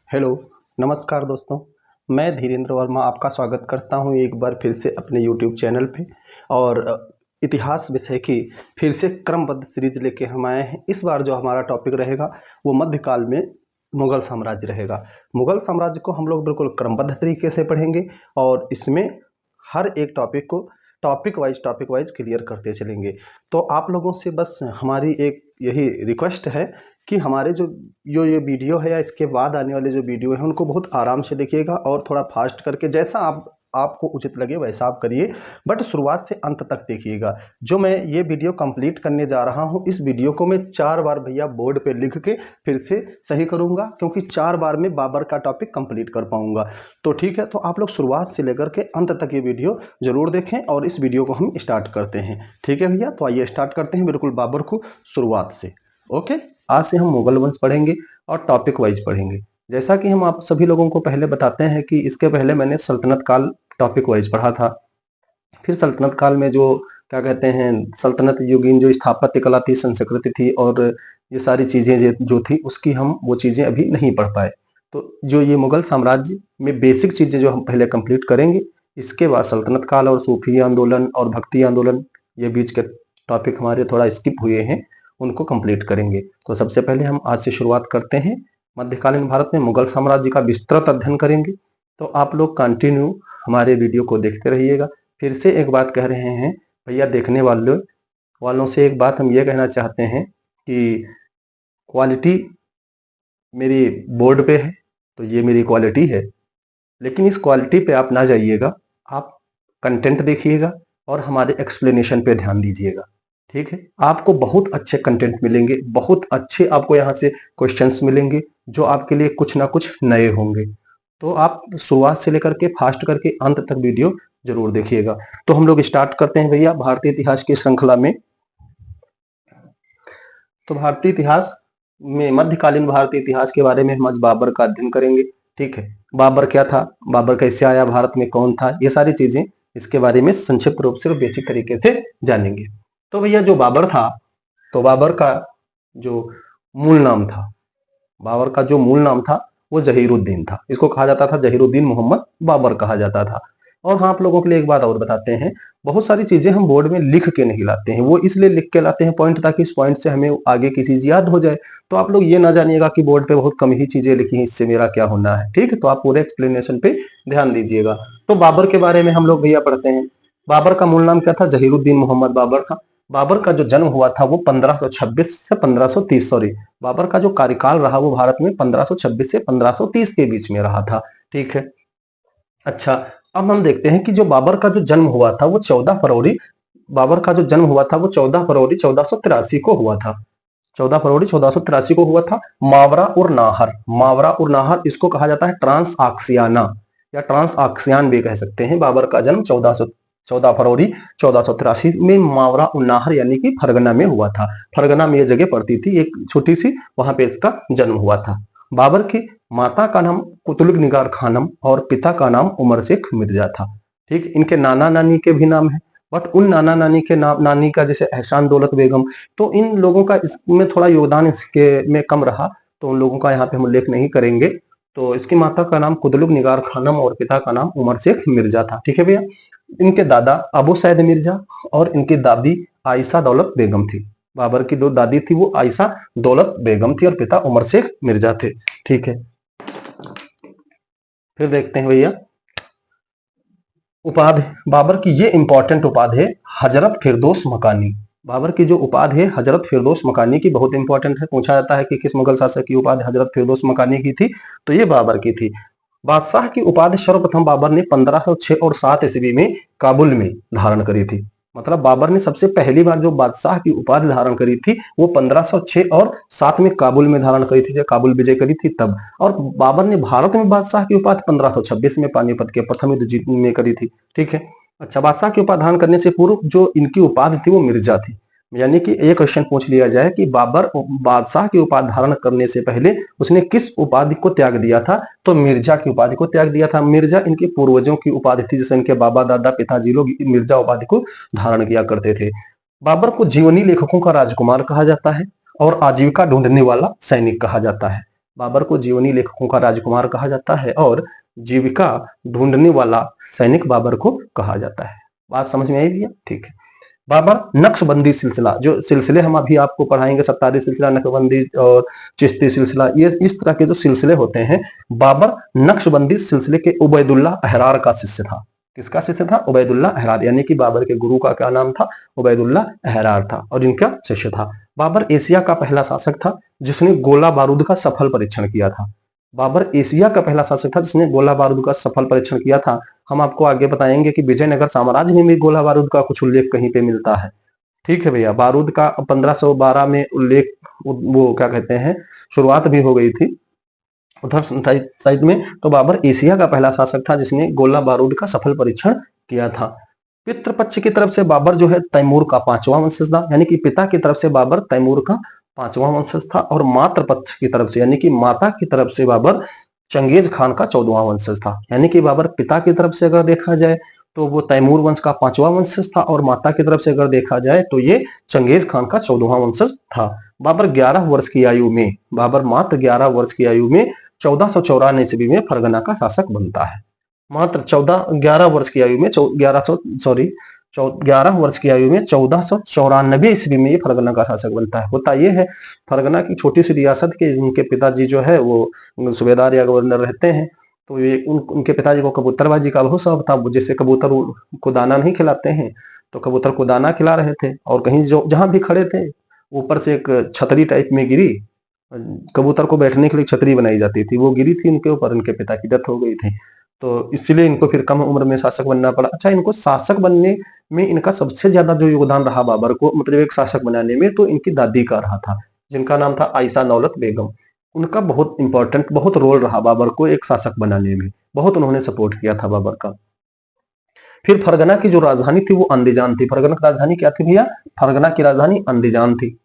Hello, नमस्कार दोस्तों। मैं धीरेन्द्र वर्मा आपका स्वागत करता हूं एक बार फिर से अपने यूट्यूब चैनल पे। और इतिहास विषय की फिर से क्रमबद्ध सीरीज़ लेके हम आए हैं। इस बार जो हमारा टॉपिक रहेगा वो मध्यकाल में मुग़ल साम्राज्य रहेगा। मुग़ल साम्राज्य को हम लोग बिल्कुल क्रमबद्ध तरीके से पढ़ेंगे और इसमें हर एक टॉपिक को टॉपिक वाइज क्लियर करते चलेंगे। तो आप लोगों से बस हमारी एक यही रिक्वेस्ट है कि हमारे जो ये वीडियो है या इसके बाद आने वाले जो वीडियो हैं उनको बहुत आराम से देखिएगा और थोड़ा फास्ट करके जैसा आपको उचित लगे वैसा आप करिए, बट शुरुआत से अंत तक देखिएगा। जो मैं ये वीडियो कंप्लीट करने जा रहा हूँ, इस वीडियो को मैं 4 बार भैया बोर्ड पे लिख के फिर से सही करूँगा, क्योंकि 4 बार में बाबर का टॉपिक कंप्लीट कर पाऊँगा। तो ठीक है, तो आप लोग शुरुआत से लेकर के अंत तक ये वीडियो ज़रूर देखें और इस वीडियो को हम स्टार्ट करते हैं। ठीक है भैया, तो आइए स्टार्ट करते हैं बिल्कुल बाबर को शुरुआत से। ओके, आज से हम मुगल वंश पढ़ेंगे और टॉपिक वाइज पढ़ेंगे। जैसा कि हम आप सभी लोगों को पहले बताते हैं कि इसके पहले मैंने सल्तनत काल टॉपिक वाइज पढ़ा था। फिर सल्तनत काल में जो क्या कहते हैं, सल्तनत युगीन जो स्थापत्य कला थी, संस्कृति थी और ये सारी चीज़ें जो थी उसकी हम वो चीज़ें अभी नहीं पढ़ पाए। तो जो ये मुगल साम्राज्य में बेसिक चीज़ें जो हम पहले कंप्लीट करेंगे, इसके बाद सल्तनत काल और सूफी आंदोलन और भक्ति आंदोलन, ये बीच के टॉपिक हमारे थोड़ा स्किप हुए हैं, उनको कंप्लीट करेंगे। तो सबसे पहले हम आज से शुरुआत करते हैं। मध्यकालीन भारत में मुगल साम्राज्य का विस्तृत अध्ययन करेंगे। तो आप लोग कंटिन्यू हमारे वीडियो को देखते रहिएगा। फिर से एक बात कह रहे हैं भैया, देखने वालों से एक बात हम ये कहना चाहते हैं कि क्वालिटी मेरी बोर्ड पे है तो ये मेरी क्वालिटी है, लेकिन इस क्वालिटी पे आप ना जाइएगा, आप कंटेंट देखिएगा और हमारे एक्सप्लेनेशन पे ध्यान दीजिएगा। ठीक है, आपको बहुत अच्छे कंटेंट मिलेंगे, बहुत अच्छे आपको यहाँ से क्वेश्चंस मिलेंगे जो आपके लिए कुछ ना कुछ नए होंगे। तो आप शुरुआत से लेकर के फास्ट करके अंत तक वीडियो जरूर देखिएगा। तो हम लोग स्टार्ट करते हैं भैया भारतीय इतिहास की श्रृंखला में। तो भारतीय इतिहास में मध्यकालीन भारतीय इतिहास के बारे में हम आज बाबर का अध्ययन करेंगे। ठीक है, बाबर क्या था, बाबर कैसे आया भारत में, कौन था, ये सारी चीजें इसके बारे में संक्षिप्त रूप से और बेसिक तरीके से जानेंगे। तो भैया जो बाबर था, तो बाबर का जो मूल नाम था, बाबर का जो मूल नाम था वो जहीरुद्दीन था। इसको कहा जाता था जहीरुद्दीन मोहम्मद बाबर कहा जाता था। और हाँ, आप लोगों के लिए एक बात और बताते हैं, बहुत सारी चीजें हम बोर्ड में लिख के नहीं लाते हैं, वो इसलिए लिख के लाते हैं पॉइंट, ताकि इस पॉइंट से हमें आगे की चीज याद हो जाए। तो आप लोग ये ना जानिएगा कि बोर्ड पे बहुत कम ही चीजें लिखी हैं, इससे मेरा क्या होना है। ठीक है, तो आप पूरे एक्सप्लेनेशन पे ध्यान दीजिएगा। तो बाबर के बारे में हम लोग भैया पढ़ते हैं। बाबर का मूल नाम क्या था, जहीरुद्दीन मोहम्मद बाबर था। बाबर का जो जन्म हुआ था वो 1526 से 1530, सॉरी, बाबर का जो कार्यकाल रहा वो भारत में 1526 से 1530 के बीच में रहा था। ठीक है, अच्छा, अब हम देखते हैं कि जो बाबर का जो जन्म हुआ था वो 14 फरवरी, बाबर का जो जन्म हुआ था वो 14 फरवरी 1483 को हुआ था। 14 फरवरी 1483 को हुआ था। मावरा और नाहर, मावरा और नाहर इसको कहा जाता है ट्रांस आक्सियाना या ट्रांस आक्सियान भी कह सकते हैं। बाबर का जन्म 14 फरवरी 1483 में मावरा और नाहर यानी कि फरगना में हुआ था। फरगना में यह जगह पड़ती थी एक छोटी सी, वहां पे इसका जन्म हुआ था। बाबर की माता का नाम कुतुब निगार खानम और पिता का नाम उमर शेख मिर्जा था। ठीक, इनके नाना नानी के भी नाम है, बट उन नाना नानी के नाम, नानी का जैसे एहसान दौलत बेगम, तो इन लोगों का इसमें थोड़ा योगदान इसके में कम रहा, तो उन लोगों का यहाँ पे हम उल्लेख नहीं करेंगे। तो इसकी माता का नाम कुतुब निगार खानम और पिता का नाम उमर शेख मिर्जा था। ठीक है भैया, इनके दादा अबू सैद मिर्जा और इनकी दादी आयशा दौलत बेगम थी। बाबर की दो दादी थी, वो आयशा दौलत बेगम थी और पिता उमर शेख मिर्जा थे। ठीक है, फिर देखते हैं भैया उपाधि। बाबर की ये इंपॉर्टेंट उपाधि है हजरत फिरदौस मकानी। बाबर की जो उपाधि है हजरत फिरदौस मकानी की बहुत इंपॉर्टेंट है। पूछा जाता है कि किस मुगल शासक की उपाधि हजरत फिरदौस मकानी की थी, तो ये बाबर की थी। बादशाह की उपाधि सर्वप्रथम बाबर ने 1506 और 7 ईस्वी में काबुल में धारण करी थी। मतलब बाबर ने सबसे पहली बार जो बादशाह की उपाधि धारण करी थी वो 1506 और 7 में काबुल में धारण करी थी, जब काबुल विजय करी थी तब। और बाबर ने भारत में बादशाह की उपाधि 1526 में पानीपत के प्रथम युद्ध जीतने में करी थी। ठीक है, अच्छा, बादशाह की उपाधि धारण करने से पूर्व जो इनकी उपाधि थी वो मिर्जा थी। यानी कि ये क्वेश्चन पूछ लिया जाए कि बाबर बादशाह की उपाधि धारण करने से पहले उसने किस उपाधि को त्याग दिया था, तो मिर्जा की उपाधि को त्याग दिया था। मिर्जा इनके पूर्वजों की उपाधि थी, जैसे इनके बाबा दादा पिताजी लोग मिर्जा उपाधि को धारण किया करते थे। बाबर को जीवनी लेखकों का राजकुमार कहा जाता है और आजीविका ढूंढने वाला सैनिक कहा जाता है। बाबर को जीवनी लेखकों का राजकुमार कहा जाता है और जीविका ढूंढने वाला सैनिक बाबर को कहा जाता है। बात समझ में आई भैया? ठीक है। बाबर नक्शबंदी सिलसिला, जो सिलसिले हम अभी आपको पढ़ाएंगे, सत्तारी सिलसिला, नक्शबंदी और चिश्ती सिलसिला, ये इस तरह के जो सिलसिले होते हैं, बाबर नक्शबंदी सिलसिले के उबैदुल्ला अहरार का शिष्य था। किसका शिष्य था? उबैदुल्ला अहरार, यानी कि बाबर के गुरु का क्या नाम था? उबैदुल्ला अहरार था और इनका शिष्य था। बाबर एशिया का पहला शासक था जिसने गोला बारूद का सफल परीक्षण किया था। बाबर एशिया का पहला शासक था जिसने गोला बारूद का सफल परीक्षण किया था। हम आपको आगे बताएंगे कि विजयनगर साम्राज्य में भी गोला बारूद का कुछ उल्लेख कहीं पे मिलता है। ठीक है भैया, बारूद का 1512 में उल्लेख, वो क्या कहते हैं, शुरुआत भी हो गई थी उधर साइड में। तो बाबर एशिया का पहला शासक था जिसने गोला बारूद का सफल परीक्षण किया था। पितृपक्ष की तरफ से बाबर जो है तैमूर का 5वां वंशज था, यानी कि पिता की तरफ से बाबर तैमूर का 5वां वंशज था। और मातृ पक्ष की तरफ से, यानी कि माता की तरफ से बाबर चंगेज खान का 14वां वंशज था। यानी कि बाबर पिता की तरफ से अगर देखा जाए तो वो तैमूर वंश का 5वां वंशज था और माता की तरफ से अगर देखा जाए तो ये चंगेज खान का 14वां वंशज था। बाबर 11 वर्ष की आयु में, बाबर मात्र 11 वर्ष की आयु में 1494 ईस्वी में फरगना का शासक बनता है। मात्र 11 वर्ष की आयु में 11 वर्ष की आयु में 1494 ईस्वी में ये फरगना का शासक बनता है। होता ये है, फरगना की छोटी सी रियासत के उनके पिताजी जो है वो सूबेदार या गवर्नर रहते हैं। तो ये उनके पिताजी को कबूतरबाजी का बहुत शौक था। जैसे कबूतर को दाना नहीं खिलाते हैं तो कबूतर को दाना खिला रहे थे और कहीं जो जहां भी खड़े थे ऊपर से एक छतरी टाइप में गिरी, कबूतर को बैठने के लिए छतरी बनाई जाती थी, वो गिरी थी उनके ऊपर, उनके पिता की डेथ हो गई थी। तो इसलिए इनको फिर कम उम्र में शासक बनना पड़ा। अच्छा, इनको शासक बनने में इनका सबसे ज्यादा जो योगदान रहा बाबर को, मतलब एक शासक बनाने में, तो इनकी दादी का रहा था जिनका नाम था आयशा दौलत बेगम। उनका बहुत इंपॉर्टेंट, बहुत रोल रहा बाबर को एक शासक बनाने में, बहुत उन्होंने सपोर्ट किया था बाबर का। फिर फरगना की जो राजधानी थी वो अंदीजान थी। फरगना की राजधानी क्या थी भैया? फरगना की राजधानी अंदीजान थी।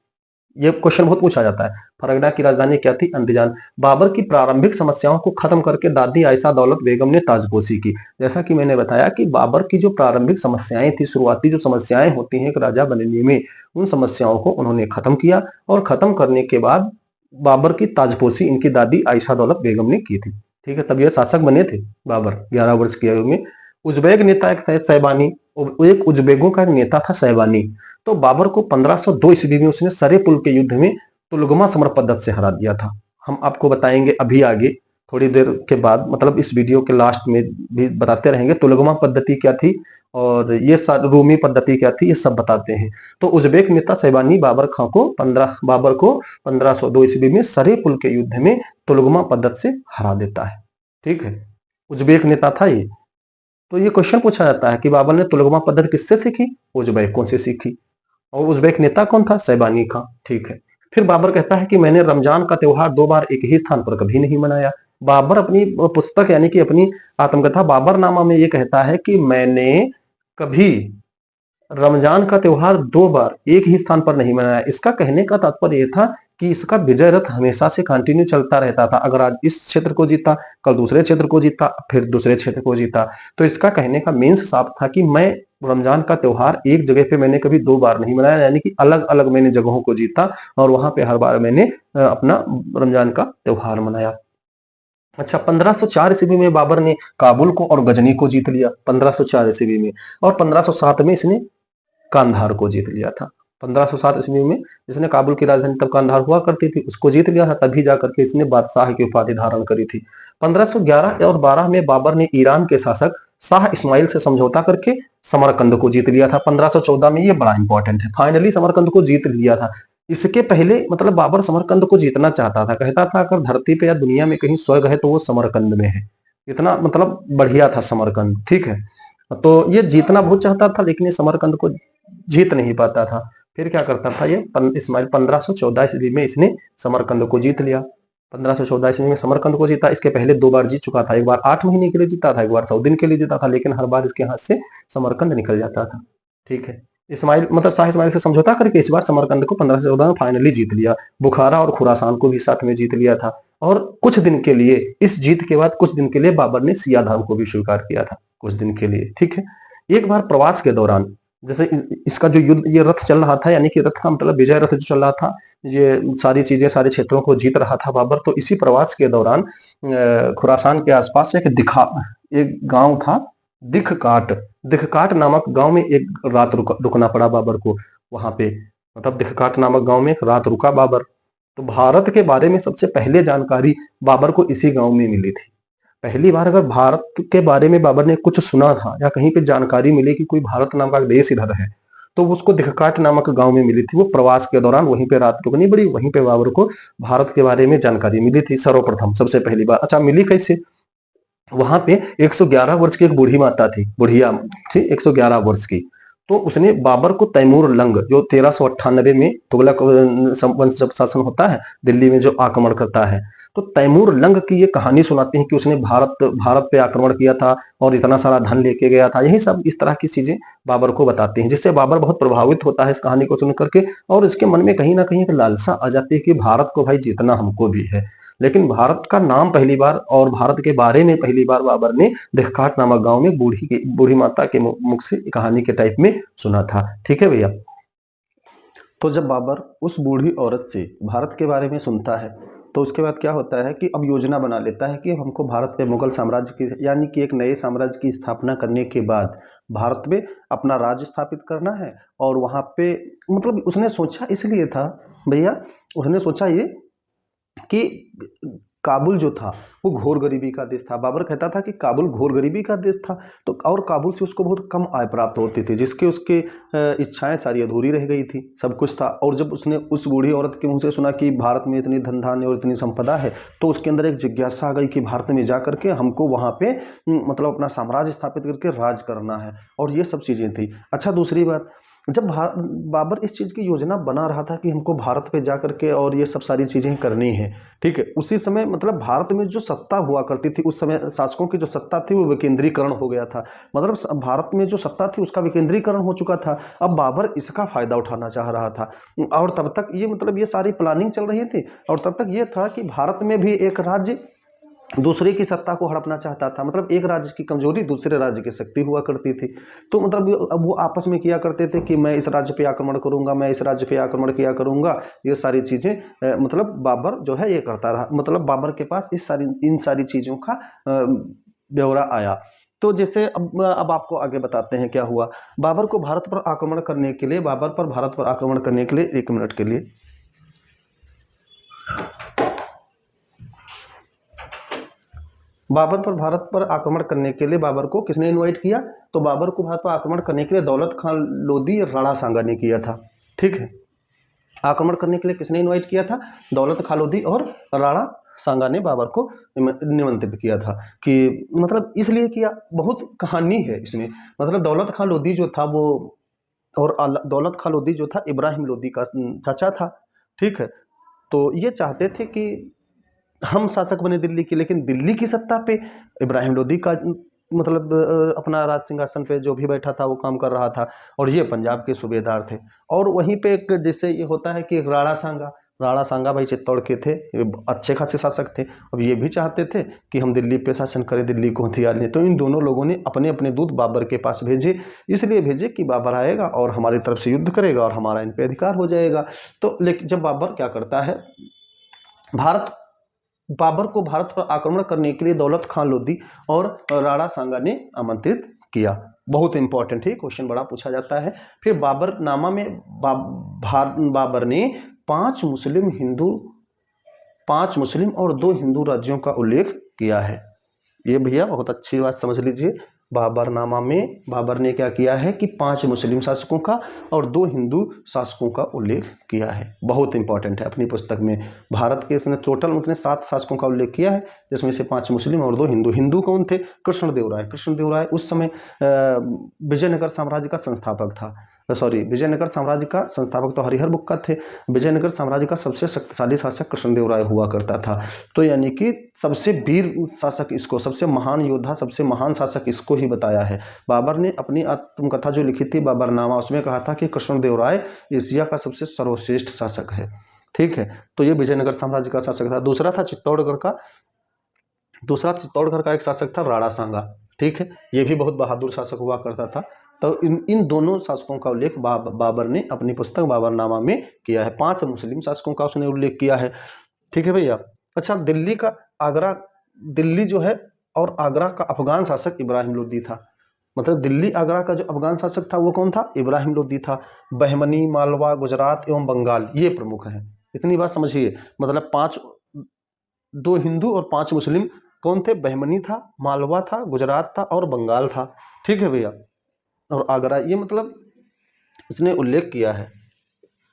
ये क्वेश्चन बहुत पूछा जाता है, फरगना की राजधानी क्या थी? अंदीजान। बाबर की प्रारंभिक समस्याओं को खत्म करके दादी आयशा दौलत बेगम ने ताजपोशी की। जैसा कि मैंने बताया कि बाबर की जो प्रारंभिक समस्याएं थी, शुरुआती जो समस्याएं होती हैं एक राजा बनने में, उन समस्याओं को उन्होंने खत्म किया और खत्म करने के बाद बाबर की ताजपोशी इनकी दादी आयशा दौलत बेगम ने की थी। ठीक है, तब यह शासक बने थे बाबर 11 वर्ष की आयु में। उज्बेक नेता एक थे सैबानी, एक उज्बेकों का नेता था सैबानी। तो बाबर को 1502 ईस्वी में उसने सरे पुल के युद्ध में तुलगमा समर पद्धति से हरा दिया था। हम आपको बताएंगे अभी आगे थोड़ी देर के बाद, मतलब इस वीडियो के लास्ट में भी बताते रहेंगे तुलगमा पद्धति क्या थी और ये रूमी पद्धति क्या थी, ये सब बताते हैं। तो उज्बेक नेता सैबानी बाबर को 1502 ईस्वी में सरे पुल के युद्ध में तुलगमा पद्धति से हरा देता है। ठीक है, उज्बेक नेता था ये। तो ये क्वेश्चन पूछा जाता है कि बाबर ने तुलगमा पद्धति किससे सीखी? उज्बेकों से सीखी। और उज्बेक नेता कौन था? सैबानी का। ठीक है, फिर बाबर कहता है कि मैंने रमजान का त्योहार 2 बार एक ही स्थान पर कभी नहीं मनाया। बाबर अपनी पुस्तक यानी कि अपनी आत्मकथा बाबरनामा में ये कहता है कि मैंने कभी रमजान का त्योहार 2 बार एक ही स्थान पर नहीं मनाया। इसका कहने का तात्पर्य यह था कि इसका विजय रथ हमेशा से कंटिन्यू चलता रहता था। अगर आज इस क्षेत्र को जीता, कल दूसरे क्षेत्र को जीता, फिर दूसरे क्षेत्र को जीता। तो इसका कहने का मेन साफ था कि मैं रमजान का त्योहार एक जगह पे मैंने कभी 2 बार नहीं मनाया, यानी कि अलग अलग मैंने जगहों को जीता और वहां पे हर बार मैंने अपना रमजान का त्योहार मनाया। अच्छा, 1504 ईस्वी में बाबर ने काबुल को और गजनी को जीत लिया 1504 ईस्वी में, और 1507 में इसने कांधार को जीत लिया था। 1507 ईस्वी में इसने काबुल की राजधानी तब कांधार हुआ करती थी, उसको जीत लिया था, तभी जाकर के इसने बादशाह की उपाधि धारण करी थी। 1511 और 12 में बाबर ने ईरान के शासक शाह इस्माइल से समझौता करके समरकंद को जीत लिया था। 1514 में, ये बड़ा इंपॉर्टेंट है, फाइनली समरकंद को जीत लिया था। इसके पहले मतलब बाबर समरकंद को जीतना चाहता था, कहता था अगर धरती पे या दुनिया में कहीं स्वर्ग है तो वो समरकंद में है। इतना मतलब बढ़िया था समरकंद। ठीक है, तो ये जीतना बहुत चाहता था लेकिन ये समरकंद को जीत नहीं पाता था। फिर क्या करता था ये इस्माइल? 1514 ईस्वी में इसने समरकंद को जीत लिया। 1514 ईस्वी में समरकंद को जीता। इसके पहले 2 बार जीत चुका था, एक बार 8 महीने के लिए जीता था, एक बार 100 दिन के लिए जीता था, लेकिन हर बार इसके हाथ से समरकंद निकल जाता था। ठीक है, इस्माइल मतलब शाह इस्माइल से समझौता करके इस बार समरकंद को 1514 में फाइनली जीत लिया। बुखारा और खुरासान को भी साथ में जीत लिया था। और कुछ दिन के लिए, इस जीत के बाद कुछ दिन के लिए बाबर ने सियाधाम को भी स्वीकार किया था, कुछ दिन के लिए। ठीक है, एक बार प्रवास के दौरान जैसे इसका जो युद्ध, ये रथ चल रहा था, यानी कि रथ का मतलब विजय रथ जो चल रहा था, ये सारी चीजें सारे क्षेत्रों को जीत रहा था बाबर। तो इसी प्रवास के दौरान खुरासान के आसपास एक गांव था, दिखकाट। दिखकाट नामक गांव में एक रात रुकना पड़ा बाबर को वहां पे। मतलब दिखकाट नामक गांव में एक रात रुका बाबर। तो भारत के बारे में सबसे पहले जानकारी बाबर को इसी गांव में मिली थी। पहली बार अगर भारत के बारे में बाबर ने कुछ सुना था या कहीं पे जानकारी मिली कि कोई भारत नाम का देश इधर है, तो उसको दिखकाट नामक गांव में मिली थी। वो प्रवास के दौरान वहीं पे रात रुकनी पड़ी, वहीं पे बाबर को भारत के बारे में जानकारी मिली थी सर्वप्रथम, सबसे पहली बार। अच्छा, मिली कैसे? वहां पे 111 वर्ष की एक बूढ़ी माता थी, बुढ़िया थी 111 वर्ष की। तो उसने बाबर को तैमूर लंग, जो 1398 में तुगलक वंश जब शासन होता है दिल्ली में, जो आक्रमण करता है, तो तैमूर लंग की ये कहानी सुनाती है कि उसने भारत भारत पे आक्रमण किया था और इतना सारा धन लेके गया था। यही सब इस तरह की चीजें बाबर को बताती हैं, जिससे बाबर बहुत प्रभावित होता है इस कहानी को सुन करके, और इसके मन में कहीं ना कहीं एक लालसा आ जाती है कि भारत को भाई जीतना हमको भी है। लेकिन भारत का नाम पहली बार और भारत के बारे में पहली बार बाबर ने दिखकाट नामक गांव में बूढ़ी माता के मुख से कहानी के टाइप में सुना था। ठीक है भैया। तो जब बाबर उस बूढ़ी औरत से भारत के बारे में सुनता है, तो उसके बाद क्या होता है कि अब योजना बना लेता है कि हमको भारत पे मुगल साम्राज्य की, यानी कि एक नए साम्राज्य की स्थापना करने के बाद भारत में अपना राज्य स्थापित करना है। और वहाँ पे मतलब उसने सोचा इसलिए था भैया, उसने सोचा ये कि काबुल जो था वो घोर गरीबी का देश था। बाबर कहता था कि काबुल घोर गरीबी का देश था, तो और काबुल से उसको बहुत कम आय प्राप्त होती थी, जिसके उसके इच्छाएं सारी अधूरी रह गई थी, सब कुछ था। और जब उसने उस बूढ़ी औरत के मुंह से सुना कि भारत में इतनी धन धान्य और इतनी संपदा है, तो उसके अंदर एक जिज्ञासा आ गई कि भारत में जा करके हमको वहाँ पे मतलब अपना साम्राज्य स्थापित करके राज करना है, और ये सब चीज़ें थी। अच्छा, दूसरी बात, जब बाबर इस चीज़ की योजना बना रहा था कि हमको भारत पे जा करके और ये सब सारी चीज़ें करनी है, ठीक है, उसी समय मतलब भारत में जो सत्ता हुआ करती थी उस समय, शासकों की जो सत्ता थी वो विकेंद्रीकरण हो गया था। मतलब भारत में जो सत्ता थी उसका विकेंद्रीकरण हो चुका था। अब बाबर इसका फायदा उठाना चाह रहा था, और तब तक ये मतलब ये सारी प्लानिंग चल रही थी, और तब तक ये था कि भारत में भी एक राज्य दूसरे की सत्ता को हड़पना चाहता था। मतलब एक राज्य की कमजोरी दूसरे राज्य की शक्ति हुआ करती थी। तो मतलब अब वो आपस में किया करते थे कि मैं इस राज्य पे आक्रमण करूंगा, मैं इस राज्य पे आक्रमण किया करूंगा। ये सारी चीज़ें मतलब बाबर जो है ये करता रहा। मतलब बाबर के पास इन सारी चीज़ों का ब्यौरा आया। तो जैसे अब आपको आगे बताते हैं क्या हुआ। बाबर पर आक्रमण करने के लिए, एक मिनट के लिए, भारत पर आक्रमण करने के लिए बाबर को किसने इनवाइट किया? तो बाबर को भारत पर आक्रमण करने के लिए दौलत खान लोदी राणा सांगा ने किया था। ठीक है, आक्रमण करने के लिए किसने इनवाइट किया था? दौलत खान लोदी और राणा सांगा ने बाबर को निमंत्रित किया था। कि मतलब इसलिए किया, बहुत कहानी है इसमें। मतलब दौलत खान लोदी जो था वो, और दौलत खान लोदी जो था इब्राहिम लोदी का चाचा था। ठीक है, तो ये चाहते थे कि हम शासक बने दिल्ली की, लेकिन दिल्ली की सत्ता पे इब्राहिम लोदी का मतलब अपना राज सिंहासन पे जो भी बैठा था वो काम कर रहा था, और ये पंजाब के सूबेदार थे। और वहीं पे एक जैसे ये होता है कि राणा सांगा भाई चित्तौड़ के थे, अच्छे खासे शासक थे। अब ये भी चाहते थे कि हम दिल्ली पे शासन करें, दिल्ली को हथियार लें। तो इन दोनों लोगों ने अपने अपने दूत बाबर के पास भेजे, इसलिए भेजे कि बाबर आएगा और हमारी तरफ से युद्ध करेगा और हमारा इन पे अधिकार हो जाएगा। तो लेकिन जब बाबर क्या करता है, बाबर को भारत पर आक्रमण करने के लिए दौलत खान लोदी और राणा सांगा ने आमंत्रित किया। बहुत इंपॉर्टेंट है, क्वेश्चन बड़ा पूछा जाता है। फिर बाबरनामा में बाबर ने 5 मुस्लिम और 2 हिंदू राज्यों का उल्लेख किया है। ये भैया बहुत अच्छी बात समझ लीजिए। बाबरनामा में बाबर ने क्या किया है कि 5 मुस्लिम शासकों का और 2 हिंदू शासकों का उल्लेख किया है। बहुत इंपॉर्टेंट है, अपनी पुस्तक में भारत के उसने टोटल उसने 7 शासकों का उल्लेख किया है, जिसमें से 5 मुस्लिम और 2 हिंदू। हिंदू कौन थे? कृष्णदेव राय उस समय विजयनगर साम्राज्य का संस्थापक था। विजयनगर साम्राज्य का संस्थापक तो हरिहर बुक्का थे। विजयनगर साम्राज्य का सबसे शक्तिशाली शासक कृष्णदेव राय हुआ करता था। तो यानी कि सबसे वीर शासक इसको, सबसे महान योद्धा, सबसे महान शासक इसको ही बताया है। बाबर ने अपनी आत्मकथा जो लिखी थी बाबरनामा, उसमें कहा था कि कृष्णदेव राय एशिया का सबसे सर्वश्रेष्ठ शासक है। ठीक है, तो ये विजयनगर साम्राज्य का शासक था। दूसरा चित्तौड़गढ़ का एक शासक था राणा सांगा। ठीक है, ये भी बहुत बहादुर शासक हुआ करता था। तो इन दोनों शासकों का उल्लेख बाबर ने अपनी पुस्तक बाबरनामा में किया है। 5 मुस्लिम शासकों का उसने उल्लेख किया है। ठीक है भैया। अच्छा, दिल्ली जो है और आगरा का अफगान शासक इब्राहिम लोदी था। मतलब दिल्ली आगरा का जो अफगान शासक था वो कौन था? इब्राहिम लोदी था। बहमनी, मालवा, गुजरात एवं बंगाल ये प्रमुख हैं। इतनी बात समझिए, मतलब 2 हिंदू और 5 मुस्लिम कौन थे? बहमनी था, मालवा था, गुजरात था और बंगाल था। ठीक है भैया। और आगरा, ये मतलब इसने उल्लेख किया है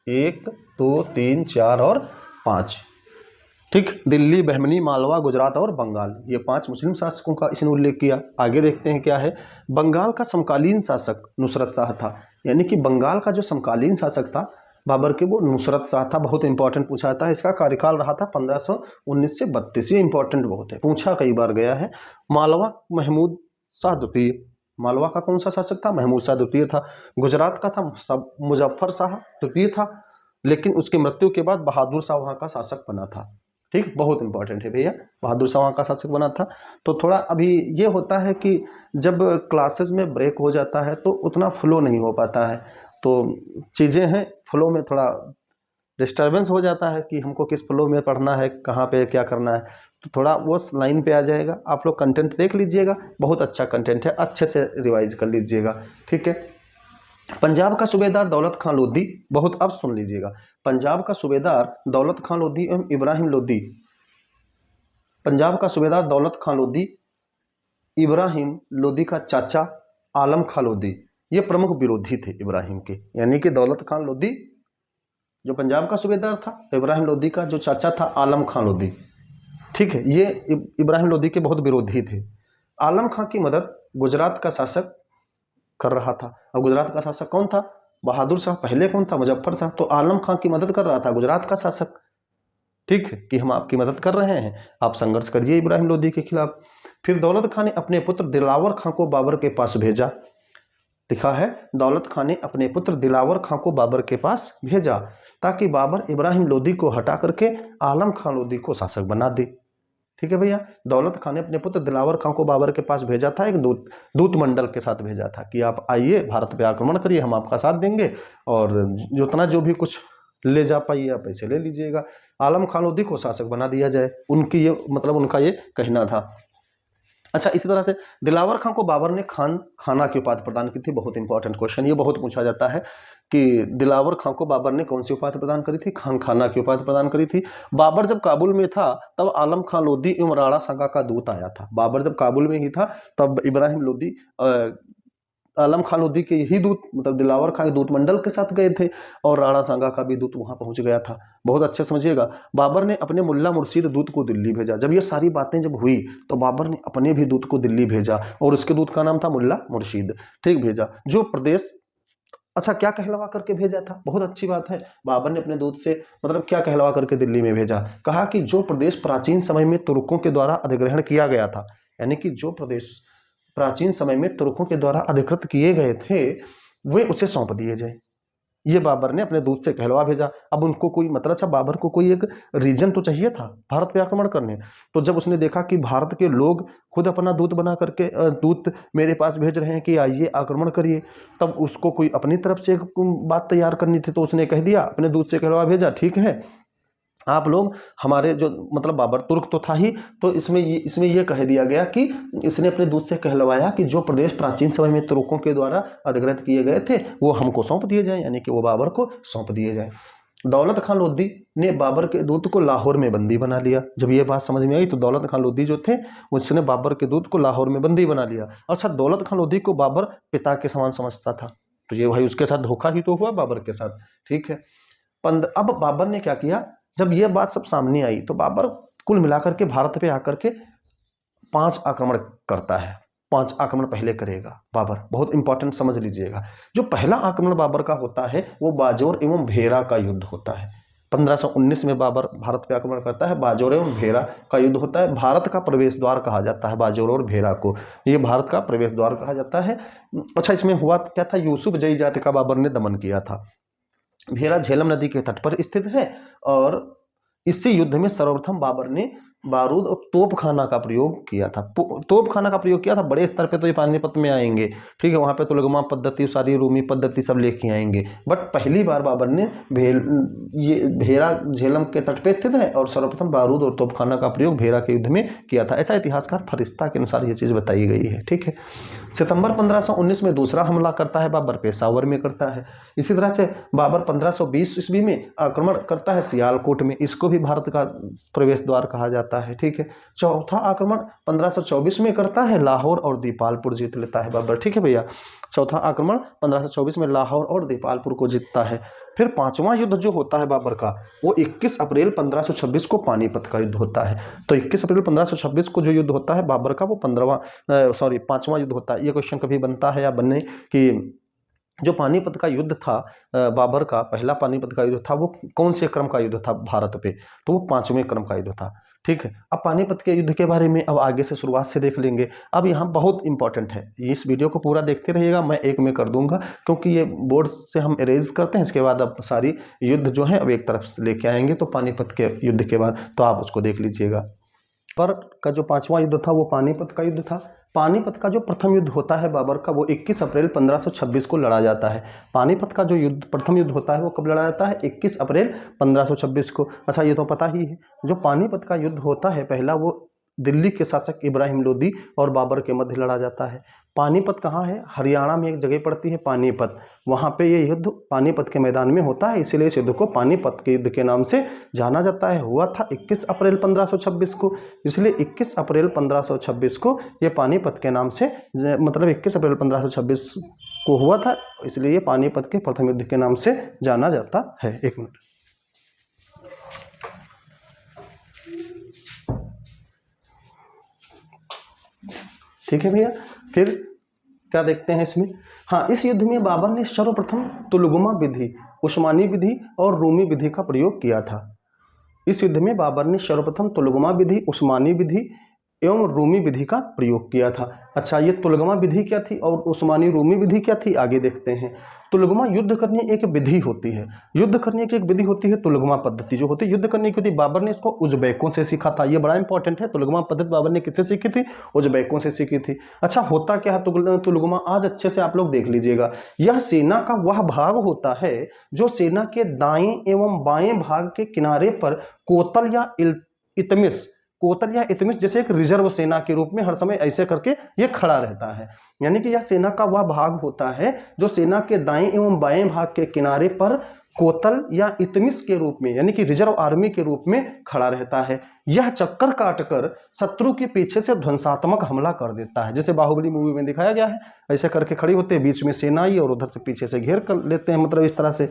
1 2 3 4 और 5। ठीक, दिल्ली, बहमनी, मालवा, गुजरात और बंगाल, ये 5 मुस्लिम शासकों का इसने उल्लेख किया। आगे देखते हैं क्या है। बंगाल का समकालीन शासक नुसरत शाह था। यानी कि बंगाल का जो समकालीन शासक था बाबर के, वो नुसरत शाह था। बहुत इंपॉर्टेंट पूछा जाता है। इसका कार्यकाल रहा था 1519 से 32। ये इंपॉर्टेंट बहुत है, पूछा कई बार गया है। मालवा, महमूद शाह द्वितीय। मालवा का कौन सा शासक था? महमूद शाह द्वितीय था। गुजरात का था मुजफ्फर शाह द्वितीय था, लेकिन उसकी मृत्यु के बाद बहादुर शाह वहाँ का शासक बना था। ठीक, बहुत इंपॉर्टेंट है भैया। बहादुर शाह वहाँ का शासक बना था। तो थोड़ा अभी ये होता है कि जब क्लासेस में ब्रेक हो जाता है तो उतना फ्लो नहीं हो पाता है, तो चीज़ें हैं फ्लो में थोड़ा डिस्टर्बेंस हो जाता है कि हमको किस फ्लो में पढ़ना है, कहाँ पे क्या करना है। तो थोड़ा वो लाइन पे आ जाएगा। आप लोग कंटेंट देख लीजिएगा, बहुत अच्छा कंटेंट है, अच्छे से रिवाइज कर लीजिएगा। ठीक है। पंजाब का सूबेदार दौलत खान लोधी, बहुत अब सुन लीजिएगा। पंजाब का सूबेदार दौलत खान लोधी एवं इब्राहिम लोधी, पंजाब का सूबेदार दौलत खान लोधी इब्राहिम लोधी का चाचा आलम खान लोधी, ये प्रमुख विरोधी थे इब्राहिम के। यानी कि दौलत खान लोधी जो पंजाब का सूबेदार था, इब्राहिम लोधी का जो चाचा था आलम खान लोधी, ठीक है, ये इब्राहिम लोधी के बहुत विरोधी थे। आलम खां की मदद गुजरात का शासक कर रहा था। अब गुजरात का शासक कौन था? बहादुर शाह। पहले कौन था? मुजफ्फर शाह। तो आलम खां की मदद कर रहा था गुजरात का शासक। ठीक है, कि हम आपकी मदद कर रहे हैं, आप संघर्ष करिए इब्राहिम लोधी के खिलाफ। फिर दौलत खां ने अपने पुत्र दिलावर खां को बाबर के पास भेजा। लिखा है, दौलत खां ने अपने पुत्र दिलावर खां को बाबर के पास भेजा ताकि बाबर इब्राहिम लोधी को हटा करके आलम खां लोधी को शासक बना दे। ठीक है भैया। दौलत खां ने अपने पुत्र दिलावर खां को बाबर के पास भेजा था, एक दूत मंडल के साथ भेजा था कि आप आइए, भारत पे आक्रमण करिए, हम आपका साथ देंगे और जितना जो भी कुछ ले जा पाइए आप पैसे ले लीजिएगा, आलम खान लोधी को शासक बना दिया जाए। उनकी ये मतलब उनका ये कहना था। अच्छा, इसी तरह से दिलावर खां को बाबर ने खाना की उपाधि प्रदान की थी। बहुत इंपॉर्टेंट क्वेश्चन, ये बहुत पूछा जाता है कि दिलावर खां को बाबर ने कौन सी उपाधि प्रदान करी थी? खाना की उपाधि प्रदान करी थी। बाबर जब काबुल में था तब आलम खां लोधी एवं राणा सांगा का दूत आया था। बाबर जब काबुल में ही था तब इब्राहिम लोधी आलम खां लोधी के यही दूत, मतलब दिलावर खां के दूत मंडल के साथ गए थे और राणा सांगा का भी दूत वहां पहुंच गया था। बहुत अच्छे समझिएगा। बाबर ने अपने मुल्ला मुर्शीद दूत को दिल्ली भेजा। जब ये सारी बातें जब हुई तो बाबर ने अपने भी दूत को दिल्ली भेजा और उसके दूत का नाम था मुल्ला मुर्शीद। ठीक, भेजा जो प्रदेश, अच्छा क्या कहलवा करके भेजा था? बहुत अच्छी बात है। बाबर ने अपने दूत से मतलब क्या कहलवा करके दिल्ली में भेजा? कहा कि जो प्रदेश प्राचीन समय में तुर्कों के द्वारा अधिग्रहण किया गया था, यानी कि जो प्रदेश प्राचीन समय में तुर्कों के द्वारा अधिकृत किए गए थे वे उसे सौंप दिए जाए। ये बाबर ने अपने दूत से कहलवा भेजा। अब उनको कोई मतलब, अच्छा बाबर को कोई एक रीजन तो चाहिए था भारत पे आक्रमण करने। तो जब उसने देखा कि भारत के लोग खुद अपना दूत बना करके दूत मेरे पास भेज रहे हैं कि आइए आक्रमण करिए, तब उसको कोई अपनी तरफ से एक बात तैयार करनी थी। तो उसने कह दिया, अपने दूत से कहलवा भेजा, ठीक है आप लोग हमारे जो मतलब बाबर तुर्क तो था ही, तो इसमें ये कह दिया गया कि इसने अपने दूत से कहलवाया कि जो प्रदेश प्राचीन समय में तुर्कों के द्वारा अधिकृत किए गए थे वो हमको सौंप दिए जाएं, यानी कि वो बाबर को सौंप दिए जाएं। दौलत खान लोधी ने बाबर के दूत को लाहौर में बंदी बना लिया। जब ये बात समझ में आई तो दौलत खान लोधी जो थे उसने बाबर के दूत को लाहौर में बंदी बना लिया। अच्छा, दौलत खान लोधी को बाबर पिता के समान समझता था, तो ये भाई उसके साथ धोखा ही तो हुआ बाबर के साथ। ठीक है। अब बाबर ने क्या किया, जब ये बात सब सामने आई तो बाबर कुल मिलाकर के भारत पे आकर के 5 आक्रमण करता है। 5 आक्रमण पहले करेगा बाबर, बहुत इंपॉर्टेंट समझ लीजिएगा। जो पहला आक्रमण बाबर का होता है वो बाजौर एवं भेरा का युद्ध होता है। 1519 में बाबर भारत पे आक्रमण करता है, बाजौर एवं भेरा का युद्ध होता है। भारत का प्रवेश द्वार कहा जाता है बाजौर और भेरा को, ये भारत का प्रवेश द्वार कहा जाता है। अच्छा, इसमें हुआ क्या था, यूसुफ जई जाति का बाबर ने दमन किया था। भेरा झेलम नदी के तट पर स्थित है और इसी युद्ध में सर्वप्रथम बाबर ने बारूद और तोपखाना का प्रयोग किया था। तोपखाना का प्रयोग किया था। बड़े स्तर पे तो ये पानीपत में आएंगे, ठीक है, वहाँ पे तुलगमा पद्धति, सारी रूमी पद्धति सब लेके आएंगे। बट पहली बार बाबर ने ये भेरा झेलम के तट पे स्थित है और सर्वप्रथम बारूद और तोपखाना का प्रयोग भेरा के युद्ध में किया था, ऐसा इतिहासकार फरिश्ता के अनुसार ये चीज़ बताई गई है, ठीक है। सितंबर 1519 में दूसरा हमला करता है बाबर, पेशावर में करता है। इसी तरह से बाबर 1520 ईस्वी में आक्रमण करता है सियालकोट में, इसको भी भारत का प्रवेश द्वार कहा जाता है, ठीक है। चौथा आक्रमण 1524 में करता है, लाहौर और दीपालपुर जीत लेता है बाबर, ठीक है भैया। चौथा आक्रमण 1524 में लाहौर और दीपालपुर को जीतता है। फिर पांचवा युद्ध जो होता है बाबर का, वो 21 अप्रैल 1526 को पानीपत का युद्ध होता है। तो 21 अप्रैल 1526 को जो युद्ध होता है बाबर का, वो पांचवा युद्ध होता है। ये क्वेश्चन कभी बनता है या बनने कि जो पानीपत का युद्ध था, बाबर का पहला पानीपत का युद्ध था, वो कौन से क्रम का युद्ध था भारत पे, तो वो पांचवें क्रम का युद्ध था, ठीक है। अब पानीपत के युद्ध के बारे में अब आगे से शुरुआत से देख लेंगे। अब यहाँ बहुत इंपॉर्टेंट है, इस वीडियो को पूरा देखते रहिएगा, मैं एक में कर दूंगा क्योंकि ये बोर्ड से हम इरेज करते हैं। इसके बाद अब सारी युद्ध जो है अब एक तरफ से लेके आएंगे, तो पानीपत के युद्ध के बाद तो आप उसको देख लीजिएगा। पर का जो पांचवा युद्ध था वो पानीपत का युद्ध था। पानीपत का जो प्रथम युद्ध होता है बाबर का, वो 21 अप्रैल 1526 को लड़ा जाता है। पानीपत का जो युद्ध प्रथम युद्ध होता है वो कब लड़ा जाता है? 21 अप्रैल 1526 को। अच्छा, ये तो पता ही है। जो पानीपत का युद्ध होता है पहला, वो दिल्ली के शासक इब्राहिम लोदी और बाबर के मध्य लड़ा जाता है। पानीपत कहाँ है? हरियाणा में एक जगह पड़ती है पानीपत, वहाँ पे ये युद्ध पानीपत के मैदान में होता है, इसलिए इस युद्ध को पानीपत के युद्ध के नाम से जाना जाता है। हुआ था 21 अप्रैल 1526 को, इसलिए 21 अप्रैल 1526 को ये पानीपत के नाम से, मतलब 21 अप्रैल 1526 को हुआ था, इसलिए ये पानीपत के प्रथम युद्ध के नाम से जाना जाता है। एक मिनट, ठीक है भैया। फिर क्या देखते हैं इसमें? हाँ, इस युद्ध में बाबर ने सर्वप्रथम तुलगमा विधि, उस्मानी विधि और रूमी विधि का प्रयोग किया था। इस युद्ध में बाबर ने सर्वप्रथम तुलगमा विधि, उस्मानी विधि एवं रूमी विधि का प्रयोग किया था। अच्छा, ये तुलगमा विधि क्या थी और उस्मानी रूमी विधि क्या थी, आगे देखते हैं। तुलगमा युद्ध करने एक विधि होती है, युद्ध करने की एक विधि होती है तुलगमा पद्धति जो होती है युद्ध करने की होती है। बाबर ने इसको उज़्बेकों से सीखा था, ये बड़ा इंपॉर्टेंट है। तुलगमा पद्धति बाबर ने किससे सीखी थी? उज़्बेकों से सीखी थी। अच्छा, होता क्या है तुलगमा? आज अच्छे से आप लोग देख लीजिएगा। यह सेना का वह भाग होता है जो सेना के दाएं एवं बाएं भाग के किनारे पर कोतल या इतमिस जैसे एक रिजर्व सेना के रूप में हर समय ऐसे करके ये खड़ा रहता है। यानी कि यह सेना का वह भाग होता है जो सेना के दाएं एवं बाएं भाग के किनारे पर कोतल या इतमिस के रूप में, यानी कि रिजर्व आर्मी के रूप में खड़ा रहता है। यह चक्कर काटकर शत्रु के पीछे से ध्वंसात्मक हमला कर देता है, जैसे बाहुबली मूवी में दिखाया गया है। ऐसे करके खड़ी होते हैं, बीच में सेना आई और उधर से पीछे से घेर कर लेते हैं, मतलब इस तरह से।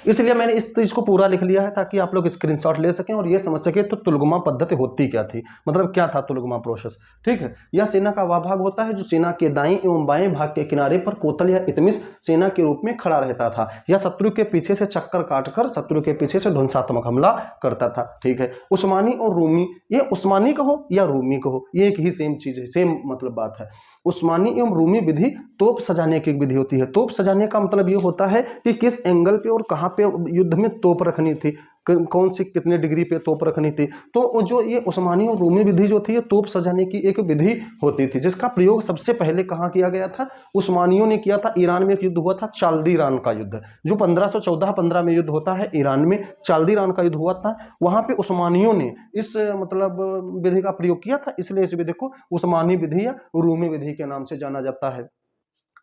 इसलिए मैंने इस चीज को पूरा लिख लिया है ताकि आप लोग स्क्रीनशॉट ले सकें और ये समझ सके तो तुलगमा पद्धति होती क्या थी, मतलब क्या था तुलगमा प्रोसेस, ठीक है। यह सेना का वह भाग होता है जो सेना के दाएं एवं बाएं भाग के किनारे पर कोतल या इतमिस सेना के रूप में खड़ा रहता था। यह शत्रु के पीछे से चक्कर काटकर शत्रु के पीछे से ध्वंसात्मक हमला करता था, ठीक है। उस्मानी और रूमी, ये उस्मानी कहो या रूमी कहो, ये एक ही सेम चीज है, सेम मतलब बात है। उस्मानी एवं रूमी विधि तोप सजाने की विधि होती है। तोप सजाने का मतलब ये होता है कि किस एंगल पे और कहाँ पे युद्ध में तोप रखनी थी, कौन सी कितने डिग्री पे तोप रखनी थी। तो जो ये उस्मानी और रूमी विधि जो थी, ये तोप सजाने की एक विधि होती थी, जिसका प्रयोग सबसे पहले कहाँ किया गया था? उस्मानियों ने किया था। ईरान में एक युद्ध हुआ था, चाल्दीरान का युद्ध, जो 1514-15 में युद्ध होता है ईरान में, चाल्दीरान का युद्ध हुआ था। वहां पे उस्मानियों ने इस मतलब विधि का प्रयोग किया था, इसलिए इस विधि को उस्मानी विधि या रूमी विधि के नाम से जाना जाता है।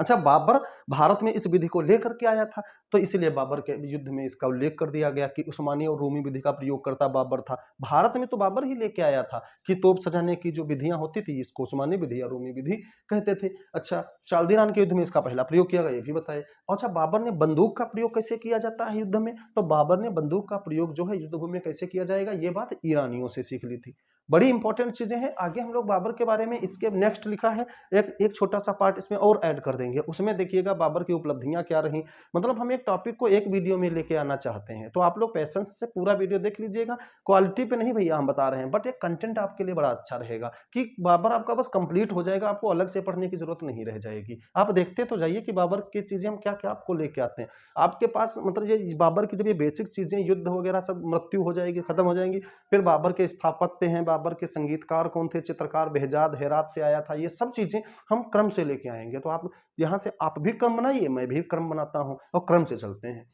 अच्छा, बाबर भारत में इस विधि को लेकर के आया था, तो इसलिए बाबर के युद्ध में इसका उल्लेख कर दिया गया कि उस्मानी और रूमी विधि का प्रयोग करता बाबर था। भारत में तो बाबर ही लेके आया था कि तोप सजाने की जो विधियां होती थी इसको उस्मानी विधि या रूमी विधि कहते थे। अच्छा, चाल्दीरान के युद्ध में इसका पहला प्रयोग किया गया, ये भी बताए। अच्छा, बाबर ने बंदूक का प्रयोग कैसे किया जाता है युद्ध में? तो बाबर ने बंदूक का प्रयोग जो है युद्ध भूमि में कैसे किया जाएगा, ये बात ईरानियों से सीख ली थी। बड़ी इंपॉर्टेंट चीजें हैं। आगे हम लोग बाबर के बारे में इसके नेक्स्ट लिखा है, एक छोटा सा पार्ट इसमें और ऐड कर देंगे, उसमें देखिएगा बाबर की उपलब्धियां क्या रही। मतलब हम एक टॉपिक को एक वीडियो में लेके आना चाहते हैं, तो आप लोग पेशेंस से पूरा वीडियो देख लीजिएगा। क्वालिटी पे नहीं भैया हम बता रहे हैं, बट एक कंटेंट आपके लिए बड़ा अच्छा रहेगा कि बाबर आपका बस कंप्लीट हो जाएगा, आपको अलग से पढ़ने की जरूरत नहीं रह जाएगी। आप देखते तो जाइए कि बाबर की चीजें हम क्या क्या आपको लेके आते हैं आपके पास। मतलब ये बाबर की जब ये बेसिक चीजें, युद्ध वगैरह सब मृत्यु हो जाएगी, खत्म हो जाएंगी, फिर बाबर के स्थापत्य हैं, बाबर के संगीतकार कौन थे, चित्रकार बेहजाद हेरात से आया था, ये सब चीजें हम क्रम से लेके आएंगे। तो आप यहां से आप भी क्रम बनाइए, मैं भी क्रम बनाता हूं और क्रम से चलते हैं।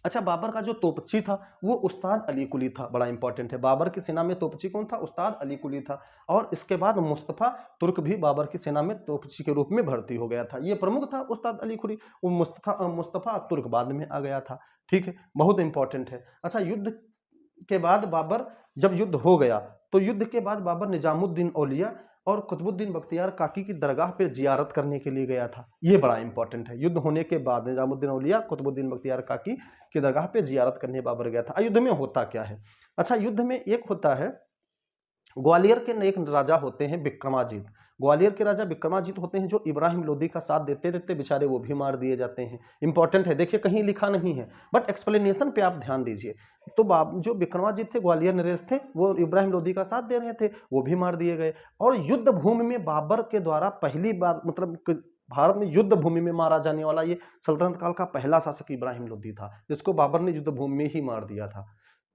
अच्छा, बाबर का जो तोपची था वो उस्ताद अली कुली था, बड़ा इंपॉर्टेंट है। बाबर की सेना में तोपची कौन था? उस्ताद अली कुली था। और इसके बाद मुस्तफ़ा तुर्क भी बाबर की सेना में तोपची के रूप में भर्ती हो गया था। ये प्रमुख था उस्ताद अली कुली, वो मुस्तफ़ा तुर्क बाद में आ गया था। ठीक है, बहुत इंपॉर्टेंट है। अच्छा, युद्ध के बाद बाबर, जब युद्ध हो गया तो युद्ध के बाद बाबर निजामुद्दीन औलिया और कुतुबुद्दीन बख्तियार काकी की दरगाह पे जियारत करने के लिए गया था। ये बड़ा इंपॉर्टेंट है। युद्ध होने के बाद निजामुद्दीन औलिया, कुतुबुद्दीन बख्तियार काकी की दरगाह पे जियारत करने बाबर गया था। युद्ध में होता क्या है? अच्छा, युद्ध में एक होता है, ग्वालियर के एक राजा होते हैं विक्रमाजीत। ग्वालियर के राजा विक्रमाजीत होते हैं, जो इब्राहिम लोदी का साथ देते देते बेचारे वो भी मार दिए जाते हैं। इंपॉर्टेंट है, देखिए कहीं लिखा नहीं है बट एक्सप्लेनेशन पे आप ध्यान दीजिए। तो जो विक्रमाजीत थे, ग्वालियर नरेश थे, वो इब्राहिम लोदी का साथ दे रहे थे, वो भी मार दिए गए। और युद्ध भूमि में बाबर के द्वारा पहली बार, मतलब भारत में युद्ध भूमि में मारा जाने वाला ये सल्तनत काल का पहला शासक इब्राहिम लोदी था, जिसको बाबर ने युद्ध भूमि में ही मार दिया था।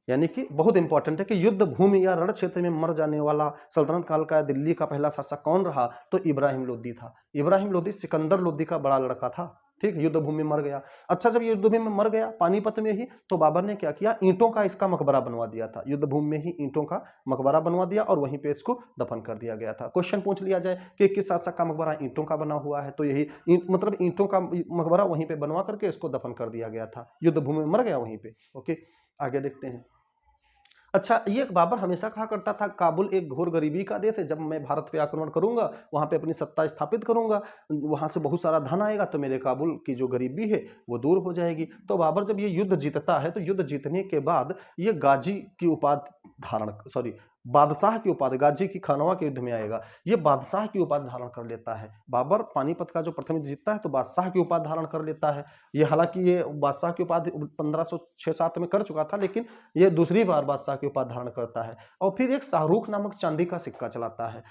यानी कि बहुत इंपॉर्टेंट है कि युद्ध भूमि या रण क्षेत्र में मर जाने वाला सल्तनत काल का दिल्ली का पहला शासक कौन रहा? तो इब्राहिम लोदी था। इब्राहिम लोदी सिकंदर लोदी का बड़ा लड़का था। ठीक, युद्ध भूमि में मर गया। अच्छा, जब युद्ध भूमि में मर गया पानीपत में ही, तो बाबर ने क्या किया? ईंटों का इसका मकबरा बनवा दिया था। युद्ध भूमि में ही ईंटों का मकबरा बनवा दिया और वहीं पे इसको दफन कर दिया गया था। क्वेश्चन पूछ लिया जाए कि किस शासक का मकबरा ईंटों का बना हुआ है, तो यही मतलब ईंटों का मकबरा वहीं पे बनवा करके इसको दफन कर दिया गया था। युद्ध भूमि में मर गया वहीं पे। ओके, आगे देखते हैं। अच्छा, ये बाबर हमेशा कहा करता था काबुल एक घोर गरीबी का देश है, जब मैं भारत पे आक्रमण करूंगा, वहां पे अपनी सत्ता स्थापित करूंगा, वहां से बहुत सारा धन आएगा, तो मेरे काबुल की जो गरीबी है वो दूर हो जाएगी। तो बाबर जब ये युद्ध जीतता है, तो युद्ध जीतने के बाद ये गाजी की उपाधि धारण, सॉरी, बादशाह की उपाधि, गाजी की खानवा के युद्ध में आएगा, ये बादशाह की उपाधि धारण कर लेता है। बाबर पानीपत का जो प्रथम युद्ध जीतता है तो बादशाह की उपाधि धारण कर लेता है। ये हालांकि ये बादशाह की उपाधि 1506-7 में कर चुका था, लेकिन ये दूसरी बार बादशाह की उपाधि धारण करता है। और फिर एक शाहरुख नामक चांदी का सिक्का चलाता है।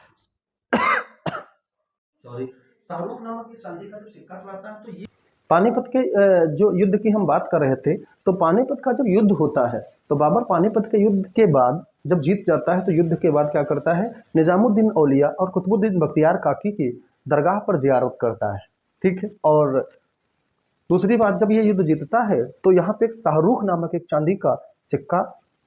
सॉरी, शाहरुख नामक चांदी का जब सिक्का चलाता है, तो ये पानीपत के जो युद्ध की हम बात कर रहे थे, तो पानीपत का जब युद्ध होता है, तो बाबर पानीपत के युद्ध के बाद जब जीत जाता है, तो युद्ध के बाद क्या करता है? निजामुद्दीन औलिया और कुतुबुद्दीन बख्तियार काकी की दरगाह पर जियारत करता है। ठीक है, और दूसरी बात, जब ये युद्ध जीतता है तो यहाँ पे एक शाहरुख नामक एक चांदी का सिक्का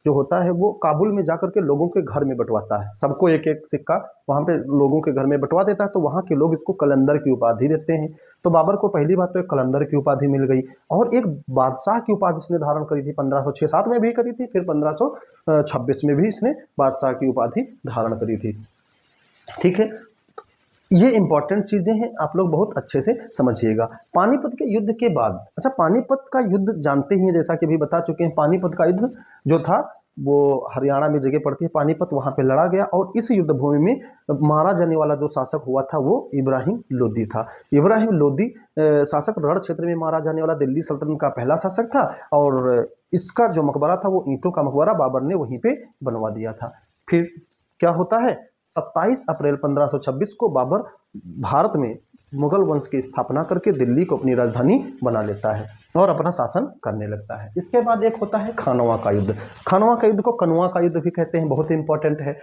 जो होता है वो काबुल में जाकर के लोगों के घर में बंटवाता है। सबको एक एक सिक्का वहाँ पे लोगों के घर में बंटवा देता है, तो वहाँ के लोग इसको कलंदर की उपाधि देते हैं। तो बाबर को पहली बात तो एक कलंदर की उपाधि मिल गई, और एक बादशाह की उपाधि इसने धारण करी थी। 1506-7 में भी करी थी, फिर 1526 में भी इसने बादशाह की उपाधि धारण करी थी। ठीक है, ये इंपॉर्टेंट चीजें हैं, आप लोग बहुत अच्छे से समझिएगा। पानीपत के युद्ध के बाद, अच्छा, पानीपत का युद्ध जानते ही हैं, जैसा कि अभी बता चुके हैं, पानीपत का युद्ध जो था वो हरियाणा में जगह पड़ती है पानीपत, वहां पे लड़ा गया। और इस युद्ध भूमि में मारा जाने वाला जो शासक हुआ था वो इब्राहिम लोदी था। इब्राहिम लोदी शासक, रण क्षेत्र में मारा जाने वाला दिल्ली सल्तनत का पहला शासक था। और इसका जो मकबरा था वो ईंटों का मकबरा बाबर ने वहीं पे बनवा दिया था। फिर क्या होता है? 27 अप्रैल 1526 को बाबर भारत में मुगल वंश की स्थापना करके दिल्ली को अपनी राजधानी बना लेता है और अपना शासन करने लगता है। इसके बाद एक होता है खानवा का युद्ध। खानवा का युद्ध को कनवा का युद्ध भी कहते हैं, बहुत इंपॉर्टेंट है।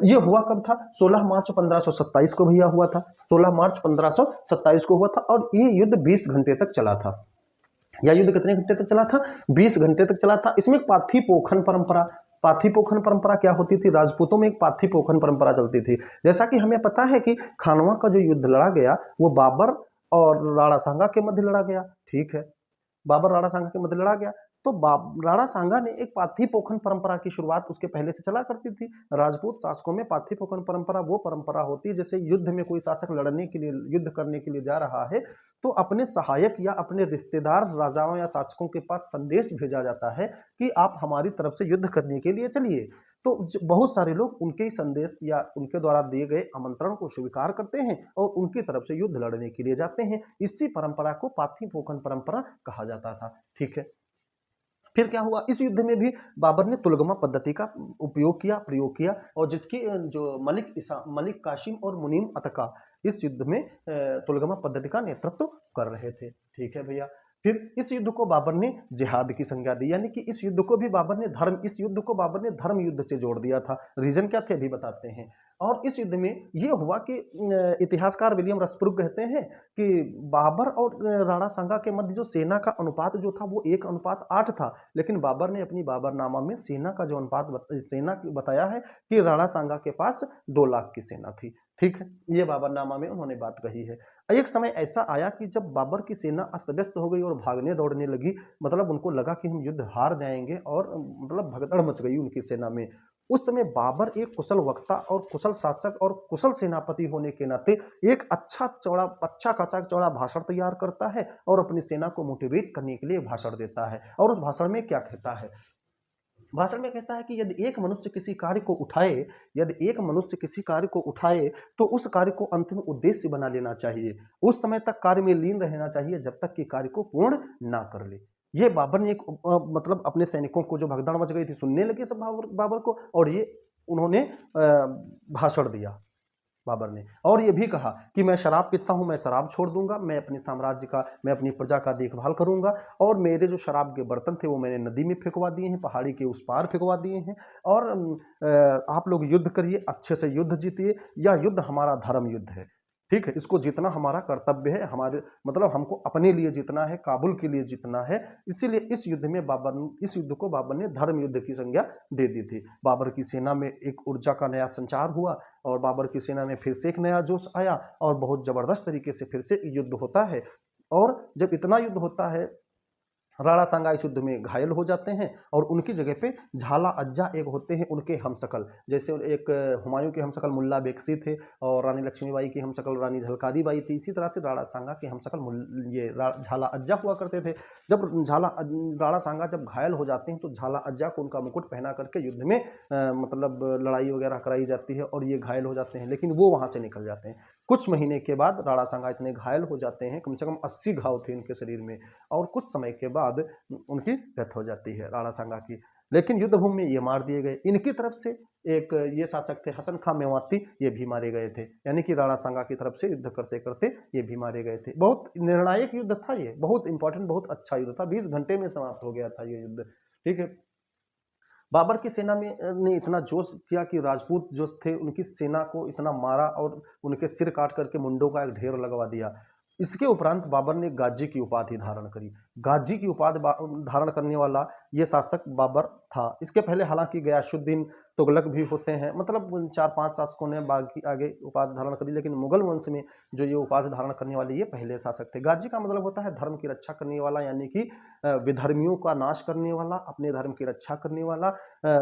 ये हुआ कब था? 16 मार्च 1527 को भैया हुआ था। 16 मार्च 1527 को हुआ था, और ये युद्ध 20 घंटे तक चला था। यह युद्ध कितने घंटे तक चला था? 20 घंटे तक चला था। इसमें पाथीपोखन परंपरा, पाथीपोखन परंपरा क्या होती थी? राजपूतों में एक पाथीपोखन परंपरा चलती थी। जैसा कि हमें पता है कि खानवा का जो युद्ध लड़ा गया वो बाबर और राणा सांगा के मध्य लड़ा गया। ठीक है, बाबर राणा सांगा के मध्य लड़ा गया। तो राणा सांगा ने एक पाथीपोखन परंपरा की शुरुआत उसके पहले से चला करती थी। राजपूत शासकों में पाथीपोखन परंपरा वो परंपरा होती है, जैसे युद्ध में कोई शासक लड़ने के लिए, युद्ध करने के लिए जा रहा है, तो अपने सहायक या अपने रिश्तेदार राजाओं या शासकों के पास संदेश भेजा जाता है कि आप हमारी तरफ से युद्ध करने के लिए चलिए। तो बहुत सारे लोग उनके ही संदेश या उनके द्वारा दिए गए आमंत्रण को स्वीकार करते हैं और उनकी तरफ से युद्ध लड़ने के लिए जाते हैं। इसी परंपरा को पाथीपोकन परंपरा कहा जाता था। ठीक है, फिर क्या हुआ, इस युद्ध में भी बाबर ने तुलगमा पद्धति का उपयोग किया, प्रयोग किया, और जिसकी जो मलिक कासिम और मुनीम अतका इस युद्ध में तुलगमा पद्धति का नेतृत्व कर रहे थे। ठीक है भैया, फिर इस युद्ध को बाबर ने जिहाद की संज्ञा दी, यानी कि इस युद्ध को भी बाबर ने धर्म युद्ध से जोड़ दिया था। रीजन क्या थे अभी बताते हैं। और इस युद्ध में ये हुआ कि इतिहासकार विलियम रसब्रुक कहते हैं कि बाबर और राणा सांगा के मध्य जो सेना का अनुपात जो था वो 1:8 था, लेकिन बाबर ने अपनी बाबरनामा में सेना का जो अनुपात बताया है कि राणा सांगा के पास 2 लाख की सेना थी। ठीक है, ये बाबरनामा में उन्होंने बात कही है। एक समय ऐसा आया कि जब बाबर की सेना अस्त व्यस्त हो गई और भागने दौड़ने लगी, मतलब उनको लगा कि हम युद्ध हार जाएंगे, और मतलब भगदड़ मच गई उनकी सेना में। उस समय बाबर एक कुशल वक्ता और कुशल शासक और कुशल सेनापति होने के नाते एक अच्छा खासा चौड़ा भाषण तैयार करता है और अपनी सेना को मोटिवेट करने के लिए भाषण देता है। और उस भाषण में क्या कहता है, भाषण में कहता है कि यदि एक मनुष्य किसी कार्य को उठाए तो उस कार्य को अंतिम उद्देश्य बना लेना चाहिए। उस समय तक कार्य में लीन रहना चाहिए जब तक कि कार्य को पूर्ण ना कर ले। ये बाबर ने एक मतलब अपने सैनिकों को, जो भगदड़ मच गई थी, सुनने लगे सब बाबर को, और ये उन्होंने भाषण दिया बाबर ने, और ये भी कहा कि मैं शराब पीता हूं, मैं शराब छोड़ दूंगा, मैं अपनी प्रजा का देखभाल करूंगा, और मेरे जो शराब के बर्तन थे वो मैंने नदी में फेंकवा दिए हैं, पहाड़ी के उस पार फेंकवा दिए हैं, और आप लोग युद्ध करिए, अच्छे से युद्ध जीतिए, यह युद्ध हमारा धर्म युद्ध है। ठीक है, इसको जीतना हमारा कर्तव्य है, हमारे मतलब हमको अपने लिए जीतना है, काबुल के लिए जीतना है। इसीलिए इस युद्ध को बाबर ने धर्म युद्ध की संज्ञा दे दी थी। बाबर की सेना में एक ऊर्जा का नया संचार हुआ, और बाबर की सेना में फिर से एक नया जोश आया, और बहुत जबरदस्त तरीके से फिर से युद्ध होता है। और जब इतना युद्ध होता है, राणा सांगा इस युद्ध में घायल हो जाते हैं, और उनकी जगह पे झाला अज्जा एक होते हैं उनके हमशक्ल, जैसे एक हुमायूं के हमशक्ल मुल्ला बेगसी थे, और रानी लक्ष्मीबाई की हमशक्ल रानी झलकारी बाई थी, इसी तरह से राणा सांगा के हमशक्ल झाला अज्जा हुआ करते थे। जब राणा सांगा जब घायल हो जाते हैं तो झाला अज्जा को उनका मुकुट पहना करके युद्ध में मतलब लड़ाई वगैरह कराई जाती है, और ये घायल हो जाते हैं, लेकिन वो वहां से निकल जाते हैं। कुछ महीने के बाद राणा सांगा इतने घायल हो जाते हैं, कम से कम 80 घाव थे इनके शरीर में, और कुछ समय के बाद उनकी डेथ हो जाती है राणा सांगा की। लेकिन युद्ध भूमि में ये मार दिए गए। इनकी तरफ से एक ये शासक थे हसन खां मेवाती, ये भी मारे गए थे, यानी कि राणा सांगा की तरफ से युद्ध करते करते ये भी मारे गए थे। बहुत निर्णायक युद्ध था ये, बहुत इंपॉर्टेंट, बहुत अच्छा युद्ध था। 20 घंटे में समाप्त हो गया था ये युद्ध। ठीक है, बाबर की सेना में ने इतना जोश किया कि राजपूत जो थे उनकी सेना को इतना मारा और उनके सिर काट करके मुंडों का एक ढेर लगवा दिया। इसके उपरांत बाबर ने गाजी की उपाधि धारण करी। गाजी की उपाधि धारण करने वाला ये शासक बाबर था। इसके पहले हालांकि गयासुद्दीन तुगलक भी होते हैं, मतलब 4-5 शासकों ने बाकी आगे उपाधि धारण करी, लेकिन मुगल वंश में जो ये उपाधि धारण करने वाले ये पहले शासक थे। गाजी का मतलब होता है धर्म की रक्षा करने वाला, यानी कि विधर्मियों का नाश करने वाला, अपने धर्म की रक्षा करने वाला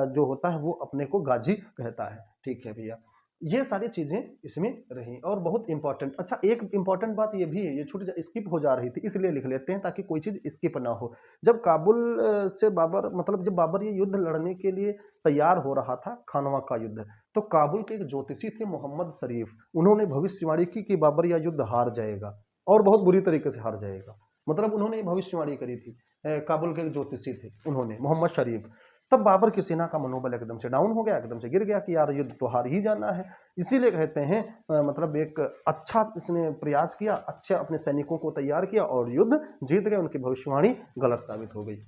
जो होता है वो अपने को गाजी कहता है। ठीक है भैया, ये सारी चीजें इसमें रही, और बहुत इंपॉर्टेंट। अच्छा, एक इंपॉर्टेंट बात ये भी है, ये स्किप हो जा रही थी, इसलिए लिख लेते हैं ताकि कोई चीज स्किप ना हो। जब काबुल से बाबर, मतलब जब बाबर ये युद्ध लड़ने के लिए तैयार हो रहा था, खानवा का युद्ध, तो काबुल के एक ज्योतिषी थे मोहम्मद शरीफ, उन्होंने भविष्यवाणी की कि बाबर यह युद्ध हार जाएगा, और बहुत बुरी तरीके से हार जाएगा। मतलब उन्होंने भविष्यवाणी करी थी। काबुल के एक ज्योतिषी थे उन्होंने, मोहम्मद शरीफ। तब बाबर की सेना का मनोबल एकदम से डाउन हो गया, एकदम से गिर गया कि यार युद्ध तो हार ही जाना है। इसीलिए कहते हैं मतलब एक अच्छा इसने प्रयास किया, अच्छे अपने सैनिकों को तैयार किया और युद्ध जीत गए। उनकी भविष्यवाणी गलत साबित हो गई।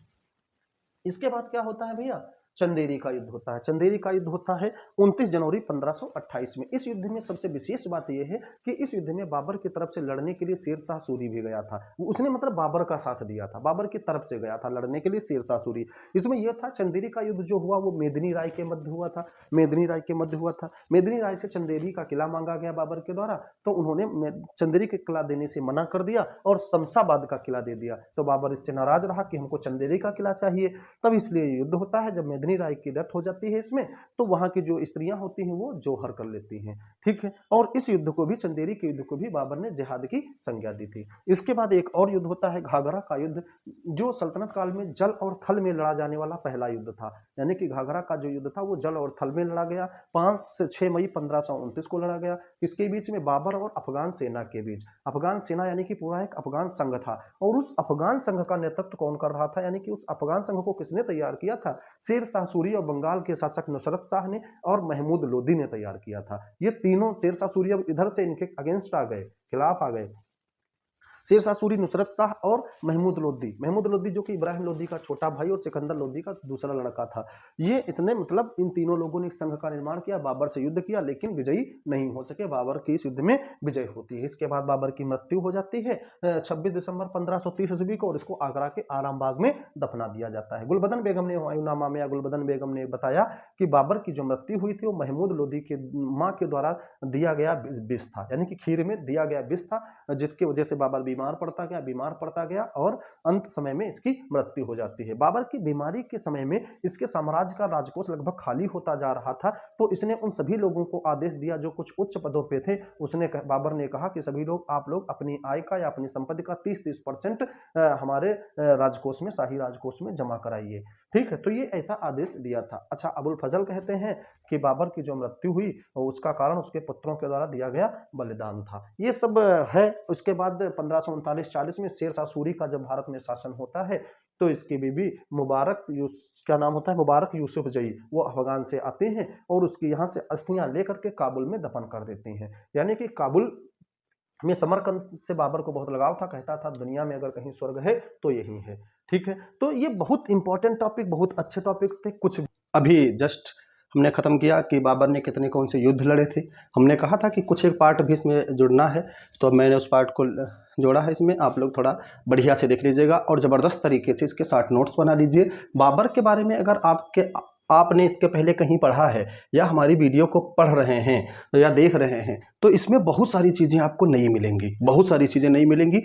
इसके बाद क्या होता है भैया, चंदेरी का युद्ध होता है। चंदेरी का युद्ध होता है 29 जनवरी 1528 में। इस युद्ध में सबसे विशेष बात यह है कि इस युद्ध में बाबर की तरफ से लड़ने के लिए शेरशाह सूरी भी गया था। उसने मतलब बाबर का साथ दिया था, बाबर की तरफ से गया था लड़ने के लिए शेरशाह सूरी। इसमें यह था, चंदेरी का युद्ध जो हुआ वो मेदिनी राय के मध्य हुआ था। मेदिनी राय से चंदेरी का किला मांगा गया बाबर के द्वारा, तो उन्होंने चंदेरी के किला देने से मना कर दिया और शमशाबाद का किला दे दिया। तो बाबर इससे नाराज रहा कि हमको चंदेरी का किला चाहिए। तब इसलिए युद्ध होता है। जब मेदिनी अंजनी राय की डेथ हो जाती है इसमें, तो वहाँ की जो स्त्रियां होती हैं वो जोहर कर लेती हैं, ठीक है। और इस युद्ध को भी, चंदेरी के युद्ध को भी बाबर ने जिहाद की संज्ञा दी थी। इसके बाद एक और युद्ध होता है घाघरा का युद्ध, जो सल्तनत काल में जल और थल में लड़ा जाने वाला पहला युद्ध था। यानी कि घाघरा का जो युद्ध था वो जल और थल में लड़ा गया। 5 से 6 मई 1529 को लड़ा गया। इसके बीच में बाबर और अफगान सेना के बीच, अफगान सेना यानी कि पूरा एक अफगान संघ था, और उस अफगान संघ का नेतृत्व कौन कर रहा था, यानी कि उस अफगान संघ को किसने तैयार किया था? शेर शाह सूरी और बंगाल के शासक नुसरत शाह ने और महमूद लोदी ने तैयार किया था। ये तीनों, शेर शाह सूरी अब इधर से इनके अगेंस्ट आ गए, खिलाफ आ गए। शेर शाह सूरी, नुसरत शाह और महमूद लोदी। महमूद लोदी जो कि इब्राहिम लोदी का छोटा भाई और सिकंदर लोदी का दूसरा लड़का था। ये इसने मतलब इन तीनों लोगों ने एक संघ का निर्माण किया, बाबर से युद्ध किया, लेकिन विजयी नहीं हो सके। बाबर की इस युद्ध में विजय होती है। इसके बाद बाबर की मृत्यु हो जाती है 26 दिसंबर 1530 ईस्वी को, और इसको आगरा के आरामबाग में दफना दिया जाता है। गुलबदन बेगम ने हुमायूंनामा में, या गुलबदन बेगम ने बताया कि बाबर की जो मृत्यु हुई थी वो महमूद लोदी के माँ के द्वारा दिया गया विष था, यानी कि खीर में दिया गया विष था, जिसकी वजह से बाबर बीमार पड़ता गया और अंत समय में इसकी मृत्यु हो जाती है। बाबर की बीमारी के समय में इसके साम्राज्य का राजकोष लगभग खाली होता जा रहा था, तो इसने उन सभी लोगों को आदेश दिया जो कुछ उच्च पदों पे थे। बाबर ने कहा कि सभी लोग, आप लोग अपनी आय का या अपनी संपत्ति का 30% हमारे राजकोष में, शाही राजकोष में जमा कराइए, ठीक है। तो ये ऐसा आदेश दिया था। अच्छा, अबुल फजल कहते हैं कि बाबर की जो मृत्यु हुई उसका कारण उसके पुत्रों के द्वारा दिया गया बलिदान था। ये सब है। उसके बाद 1539-40 में शेर शाह सूरी का जब भारत में शासन होता है, तो इसकी बीबी मुबारक, क्या नाम होता है, मुबारक यूसुफ जई, वो अफगान से आते हैं और उसकी यहाँ से अस्थियां लेकर के काबुल में दफन कर देते हैं। यानी कि काबुल में समरकंद से बाबर को बहुत लगाव था, कहता था दुनिया में अगर कहीं स्वर्ग है तो यही है, ठीक है। तो ये बहुत इंपॉर्टेंट टॉपिक, बहुत अच्छे टॉपिक्स थे। कुछ अभी जस्ट हमने ख़त्म किया कि बाबर ने कितने कौन से युद्ध लड़े थे। हमने कहा था कि कुछ एक पार्ट भी इसमें जुड़ना है, तो मैंने उस पार्ट को जोड़ा है इसमें। आप लोग थोड़ा बढ़िया से देख लीजिएगा और ज़बरदस्त तरीके से इसके शॉर्ट नोट्स बना लीजिए। बाबर के बारे में अगर आपने इसके पहले कहीं पढ़ा है या हमारी वीडियो को पढ़ रहे हैं या देख रहे हैं, तो इसमें बहुत सारी चीज़ें आपको नहीं मिलेंगी, बहुत सारी चीज़ें नहीं मिलेंगी।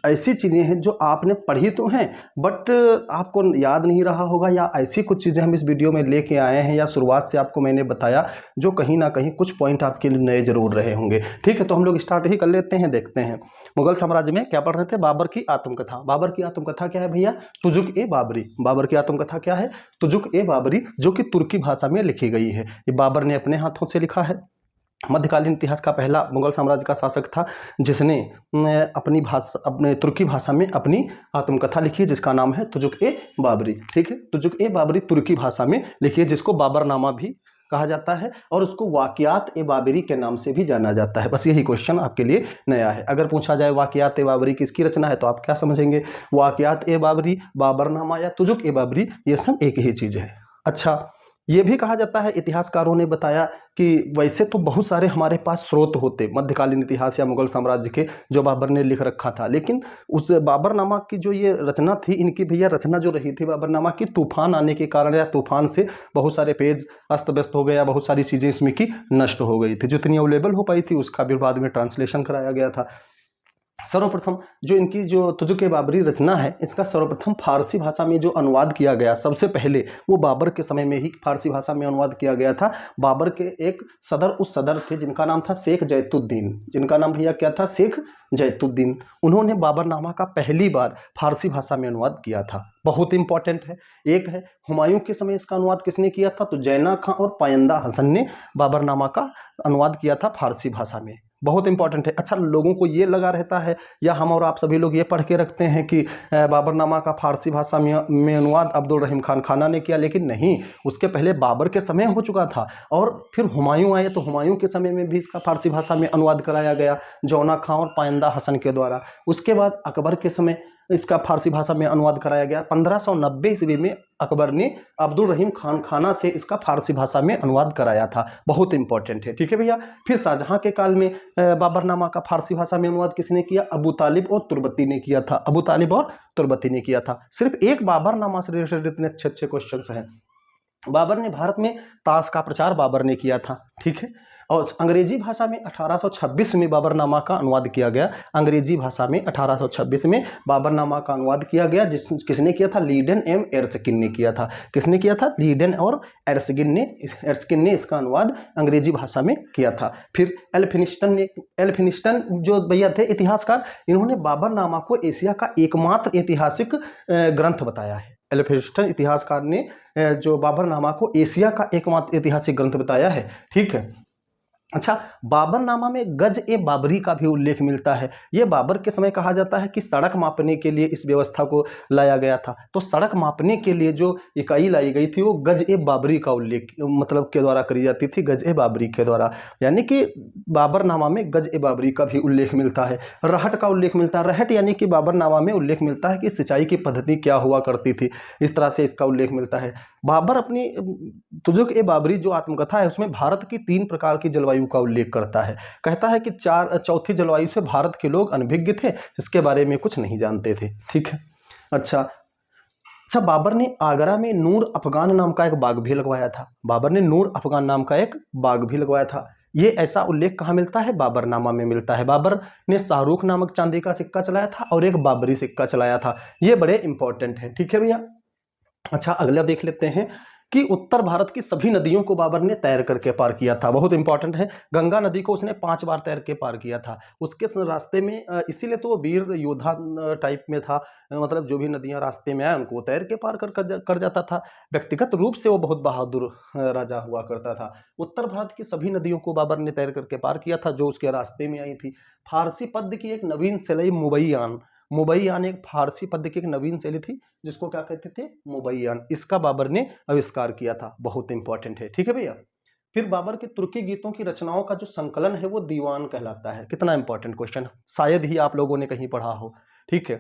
ऐसी चीज़ें हैं जो आपने पढ़ी तो हैं बट आपको याद नहीं रहा होगा, या ऐसी कुछ चीज़ें हम इस वीडियो में लेके आए हैं या शुरुआत से आपको मैंने बताया जो कहीं ना कहीं कुछ पॉइंट आपके लिए नए जरूर रहे होंगे, ठीक है। तो हम लोग स्टार्ट ही कर लेते हैं, देखते हैं। मुगल साम्राज्य में क्या पढ़ रहे थे? बाबर की आत्मकथा। बाबर की आत्मकथा क्या है भैया? तुजुक ए बाबरी। बाबर की आत्मकथा क्या है? तुजुक ए बाबरी, जो कि तुर्की भाषा में लिखी गई है। ये बाबर ने अपने हाथों से लिखा है। मध्यकालीन इतिहास का पहला मुगल साम्राज्य का शासक था जिसने अपने तुर्की भाषा में अपनी आत्मकथा लिखी है, जिसका नाम है तुजुक ए बाबरी, ठीक है। तुजुक ए बाबरी तुर्की भाषा में लिखी है, जिसको बाबरनामा भी कहा जाता है और उसको वाक़ियात ए बाबरी के नाम से भी जाना जाता है। बस यही क्वेश्चन आपके लिए नया है। अगर पूछा जाए वाक़ियात ए बाबरी किसकी रचना है, तो आप क्या समझेंगे? वाक़ियात ए बाबरी, बाबरनामा या तुजुक ए बाबरी, ये सब एक ही चीज़ है। अच्छा, ये भी कहा जाता है, इतिहासकारों ने बताया कि वैसे तो बहुत सारे हमारे पास स्रोत होते मध्यकालीन इतिहास या मुगल साम्राज्य के जो बाबर ने लिख रखा था, लेकिन उस बाबरनामा की जो ये रचना थी, इनकी भैया रचना जो रही थी बाबरनामा की, तूफान आने के कारण या तूफान से बहुत सारे पेज अस्त व्यस्त हो गया, बहुत सारी चीज़ें इसमें की नष्ट हो गई थी। जितनी अवेलेबल हो पाई थी उसका भी बाद में ट्रांसलेशन कराया गया था। सर्वप्रथम जो इनकी जो तुजुक ए बाबरी रचना है, इसका सर्वप्रथम फारसी भाषा में जो अनुवाद किया गया सबसे पहले, वो बाबर के समय में ही फारसी भाषा में अनुवाद किया गया था। बाबर के एक उस सदर थे जिनका नाम था शेख जैतुद्दीन, जिनका नाम भैया क्या था? शेख जैतुद्दीन। उन्होंने बाबरनामा का पहली बार फारसी भाषा में अनुवाद किया था। बहुत इंपॉर्टेंट है। एक है हुमायूं के समय इसका अनुवाद किसने किया था? तो जैना खां और पायंदा हसन ने बाबरनामा का अनुवाद किया था फारसी भाषा में। बहुत इंपॉर्टेंट है। अच्छा, लोगों को ये लगा रहता है या हम और आप सभी लोग ये पढ़ के रखते हैं कि बाबरनामा का फारसी भाषा में अनुवाद अब्दुल रहीम खान खाना ने किया, लेकिन नहीं, उसके पहले बाबर के समय हो चुका था और फिर हुमायूं आए तो हुमायूं के समय में भी इसका फारसी भाषा में अनुवाद कराया गया जौना खां और पायंदा हसन के द्वारा। उसके बाद अकबर के समय इसका फारसी भाषा में अनुवाद कराया गया। 1590 ईस्वी में अकबर ने अब्दुल रहीम खान खाना से इसका फारसी भाषा में अनुवाद कराया था। बहुत इंपॉर्टेंट है, ठीक है भैया। फिर शाहजहां के काल में बाबरनामा का फारसी भाषा में अनुवाद किसने किया? अबू तालिब और तुर्बती ने किया था। अबू तालिब और तुर्बती ने किया था। सिर्फ एक बाबरनामा से रिलेटेड इतने अच्छे क्वेश्चन हैं। बाबर ने भारत में ताश का प्रचार बाबर ने किया था, ठीक है। और अंग्रेजी भाषा में 1826 में बाबरनामा का अनुवाद किया गया। अंग्रेजी भाषा में 1826 में बाबरनामा का अनुवाद किया गया। किसने किया था? लीडेन एम एर्स्किन ने किया था। किसने किया था? लीडेन और एर्स्किन ने इसका अनुवाद अंग्रेजी भाषा में किया था। फिर एल्फिनिस्टन जो भैया थे इतिहासकार, इन्होंने बाबरनामा को एशिया का एकमात्र ऐतिहासिक ग्रंथ बताया है। एल्फिनिस्टन इतिहासकार ने जो बाबरनामा को एशिया का एकमात्र ऐतिहासिक ग्रंथ बताया है, ठीक है। अच्छा, बाबरनामा में गज ए बाबरी का भी उल्लेख मिलता है। यह बाबर के समय कहा जाता है कि सड़क मापने के लिए इस व्यवस्था को लाया गया था। तो सड़क मापने के लिए जो इकाई लाई गई थी वो गज ए बाबरी का उल्लेख मतलब के द्वारा करी जाती थी, गज ए बाबरी के द्वारा। यानी कि बाबरनामा में गज ए बाबरी का भी उल्लेख मिलता है। रहट का उल्लेख मिलता है। रहट यानी कि बाबरनामा में उल्लेख मिलता है कि सिंचाई की पद्धति क्या हुआ करती थी, इस तरह से इसका उल्लेख मिलता है। बाबर अपनी तुजुक ए बाबरी जो आत्मकथा है उसमें भारत की 3 प्रकार की जलवायु का उल्लेख करता है। कहता है कि चौथी जलवायु से भारत के लोग अनभिज्ञ थे, इसके बारे में कुछ नहीं जानते थे, ठीक है। अच्छा, बाबर ने आगरा में नूर अफगान नाम का एक बाग भी लगवाया था। बाबर ने नूर अफगान नाम का एक बाग भी लगवाया था। ये ऐसा उल्लेख कहाँ मिलता है? बाबरनामा में मिलता है। बाबर ने शाहरुख नामक चांदी का सिक्का चलाया था और एक बाबरी सिक्का चलाया था। ये बड़े इंपॉर्टेंट है, ठीक है भैया। अच्छा, अगला देख लेते हैं कि उत्तर भारत की सभी नदियों को बाबर ने तैर करके पार किया था। बहुत इंपॉर्टेंट है। गंगा नदी को उसने 5 बार तैर के पार किया था। उसके रास्ते में इसीलिए तो वो वीर योद्धा टाइप में था। मतलब जो भी नदियां रास्ते में आए उनको तैर के पार कर जाता था। व्यक्तिगत रूप से वो बहुत बहादुर राजा हुआ करता था। उत्तर भारत की सभी नदियों को बाबर ने तैर करके पार किया था जो उसके रास्ते में आई थी। फारसी पद्य की एक नवीन शैली मुबैयान एक फारसी पद्य की एक नवीन शैली थी जिसको क्या कहते थे? मुबैयान। इसका बाबर ने आविष्कार किया था। बहुत इंपॉर्टेंट है, ठीक है भैया। फिर बाबर के तुर्की गीतों की रचनाओं का जो संकलन है वो दीवान कहलाता है। कितना इंपॉर्टेंट क्वेश्चन, शायद ही आप लोगों ने कहीं पढ़ा हो, ठीक है।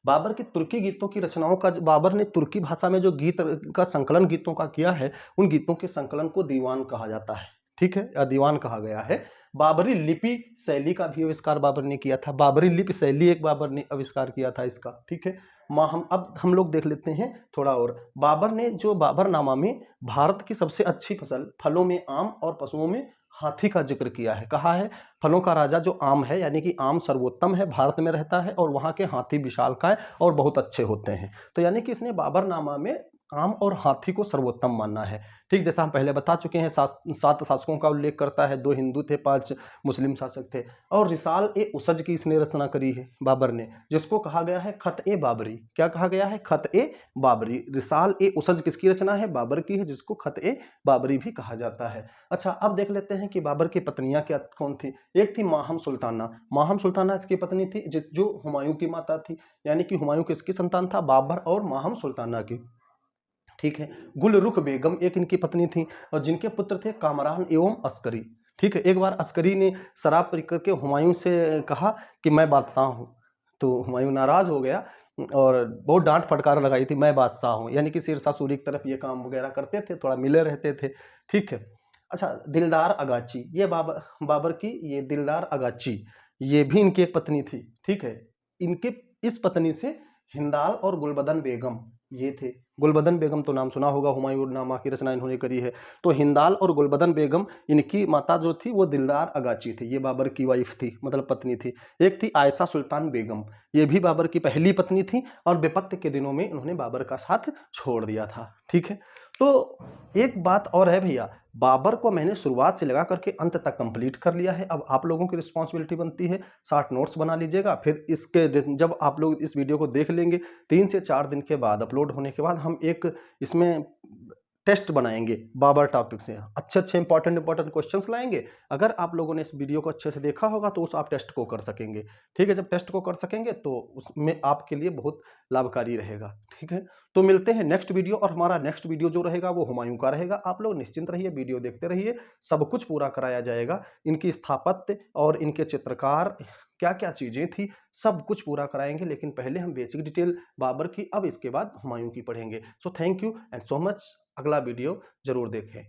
बाबर की तुर्की गीतों की रचनाओं का बाबर ने तुर्की भाषा में जो गीत का संकलन गीतों का किया है उन गीतों के संकलन को दीवान कहा जाता है, ठीक है, या दीवान कहा गया है। बाबरी लिपि शैली का भी आविष्कार बाबर ने किया था। बाबरी लिपि शैली एक बाबर ने आविष्कार किया था इसका, ठीक है। अब हम लोग देख लेते हैं थोड़ा और। बाबर ने जो बाबरनामा में भारत की सबसे अच्छी फसल फलों में आम और पशुओं में हाथी का जिक्र किया है। कहा है फलों का राजा जो आम है, यानी कि आम सर्वोत्तम है, भारत में रहता है और वहाँ के हाथी विशालकाय और बहुत अच्छे होते हैं। तो यानी कि इसने बाबरनामा में आम और हाथी को सर्वोत्तम मानना है, ठीक। जैसा हम पहले बता चुके हैं, 7 शासकों का उल्लेख करता है। 2 हिंदू थे, 5 मुस्लिम शासक थे। और रिसाल ए उसज की इसने रचना करी है बाबर ने, जिसको कहा गया है खत ए बाबरी। क्या कहा गया है? खत ए बाबरी। रिसाल ए उसज किसकी रचना है? बाबर की है, जिसको खत ए बाबरी भी कहा जाता है। अच्छा, अब देख लेते हैं कि बाबर की पत्नियां क्या कौन थी। एक थी माहम सुल्ताना। माहम सुल्ताना इसकी पत्नी थी जो हुमायूं की माता थी। यानी कि हुमायूं किसकी संतान था? बाबर और माहम सुल्ताना की, ठीक है। गुलरुख बेगम एक इनकी पत्नी थी और जिनके पुत्र थे कामरान एवं अस्करी, ठीक है। एक बार अस्करी ने शराब पी करके हुमायूं से कहा कि मैं बादशाह हूं, तो हुमायूं नाराज हो गया और बहुत डांट फटकार लगाई थी, मैं बादशाह हूं। यानी कि शेरशाह सूरी की तरफ ये काम वगैरह करते थे, थोड़ा मिले रहते थे, ठीक है। अच्छा, दिलदार अगाची, ये बाबर की ये दिलदार अगाची ये भी इनकी एक पत्नी थी, ठीक है। इनके इस पत्नी से हिंदाल और गुलबदन बेगम ये थे। गुलबदन बेगम तो नाम सुना होगा, हुमायूंनामा की रचना इन्होंने करी है। तो हिंदाल और गुलबदन बेगम, इनकी माता जो थी वो दिलदार अगाची थी। ये बाबर की वाइफ थी, मतलब पत्नी थी। एक थी आयशा सुल्तान बेगम, ये भी बाबर की पहली पत्नी थी और विपत्ति के दिनों में इन्होंने बाबर का साथ छोड़ दिया था, ठीक है। तो एक बात और है भैया, बाबर को मैंने शुरुआत से लगा करके अंत तक कंप्लीट कर लिया है। अब आप लोगों की रिस्पॉन्सिबिलिटी बनती है 60 नोट्स बना लीजिएगा। फिर इसके जब आप लोग इस वीडियो को देख लेंगे 3 से 4 दिन के बाद, अपलोड होने के बाद, हम एक इसमें टेस्ट बनाएंगे बाबर टॉपिक से। अच्छे इंपॉर्टेंट क्वेश्चंस लाएंगे। अगर आप लोगों ने इस वीडियो को अच्छे से देखा होगा तो उस आप टेस्ट को कर सकेंगे, ठीक है। जब टेस्ट को कर सकेंगे तो उसमें आपके लिए बहुत लाभकारी रहेगा, ठीक है। तो मिलते हैं नेक्स्ट वीडियो, और हमारा नेक्स्ट वीडियो जो रहेगा वो हुमायूं का रहेगा। आप लोग निश्चिंत रहिए, वीडियो देखते रहिए, सब कुछ पूरा कराया जाएगा। इनकी स्थापत्य और इनके चित्रकार क्या क्या चीज़ें थी सब कुछ पूरा कराएंगे। लेकिन पहले हम बेसिक डिटेल बाबर की, अब इसके बाद हुमायूं की पढ़ेंगे। So thank you and so much. अगला वीडियो जरूर देखें।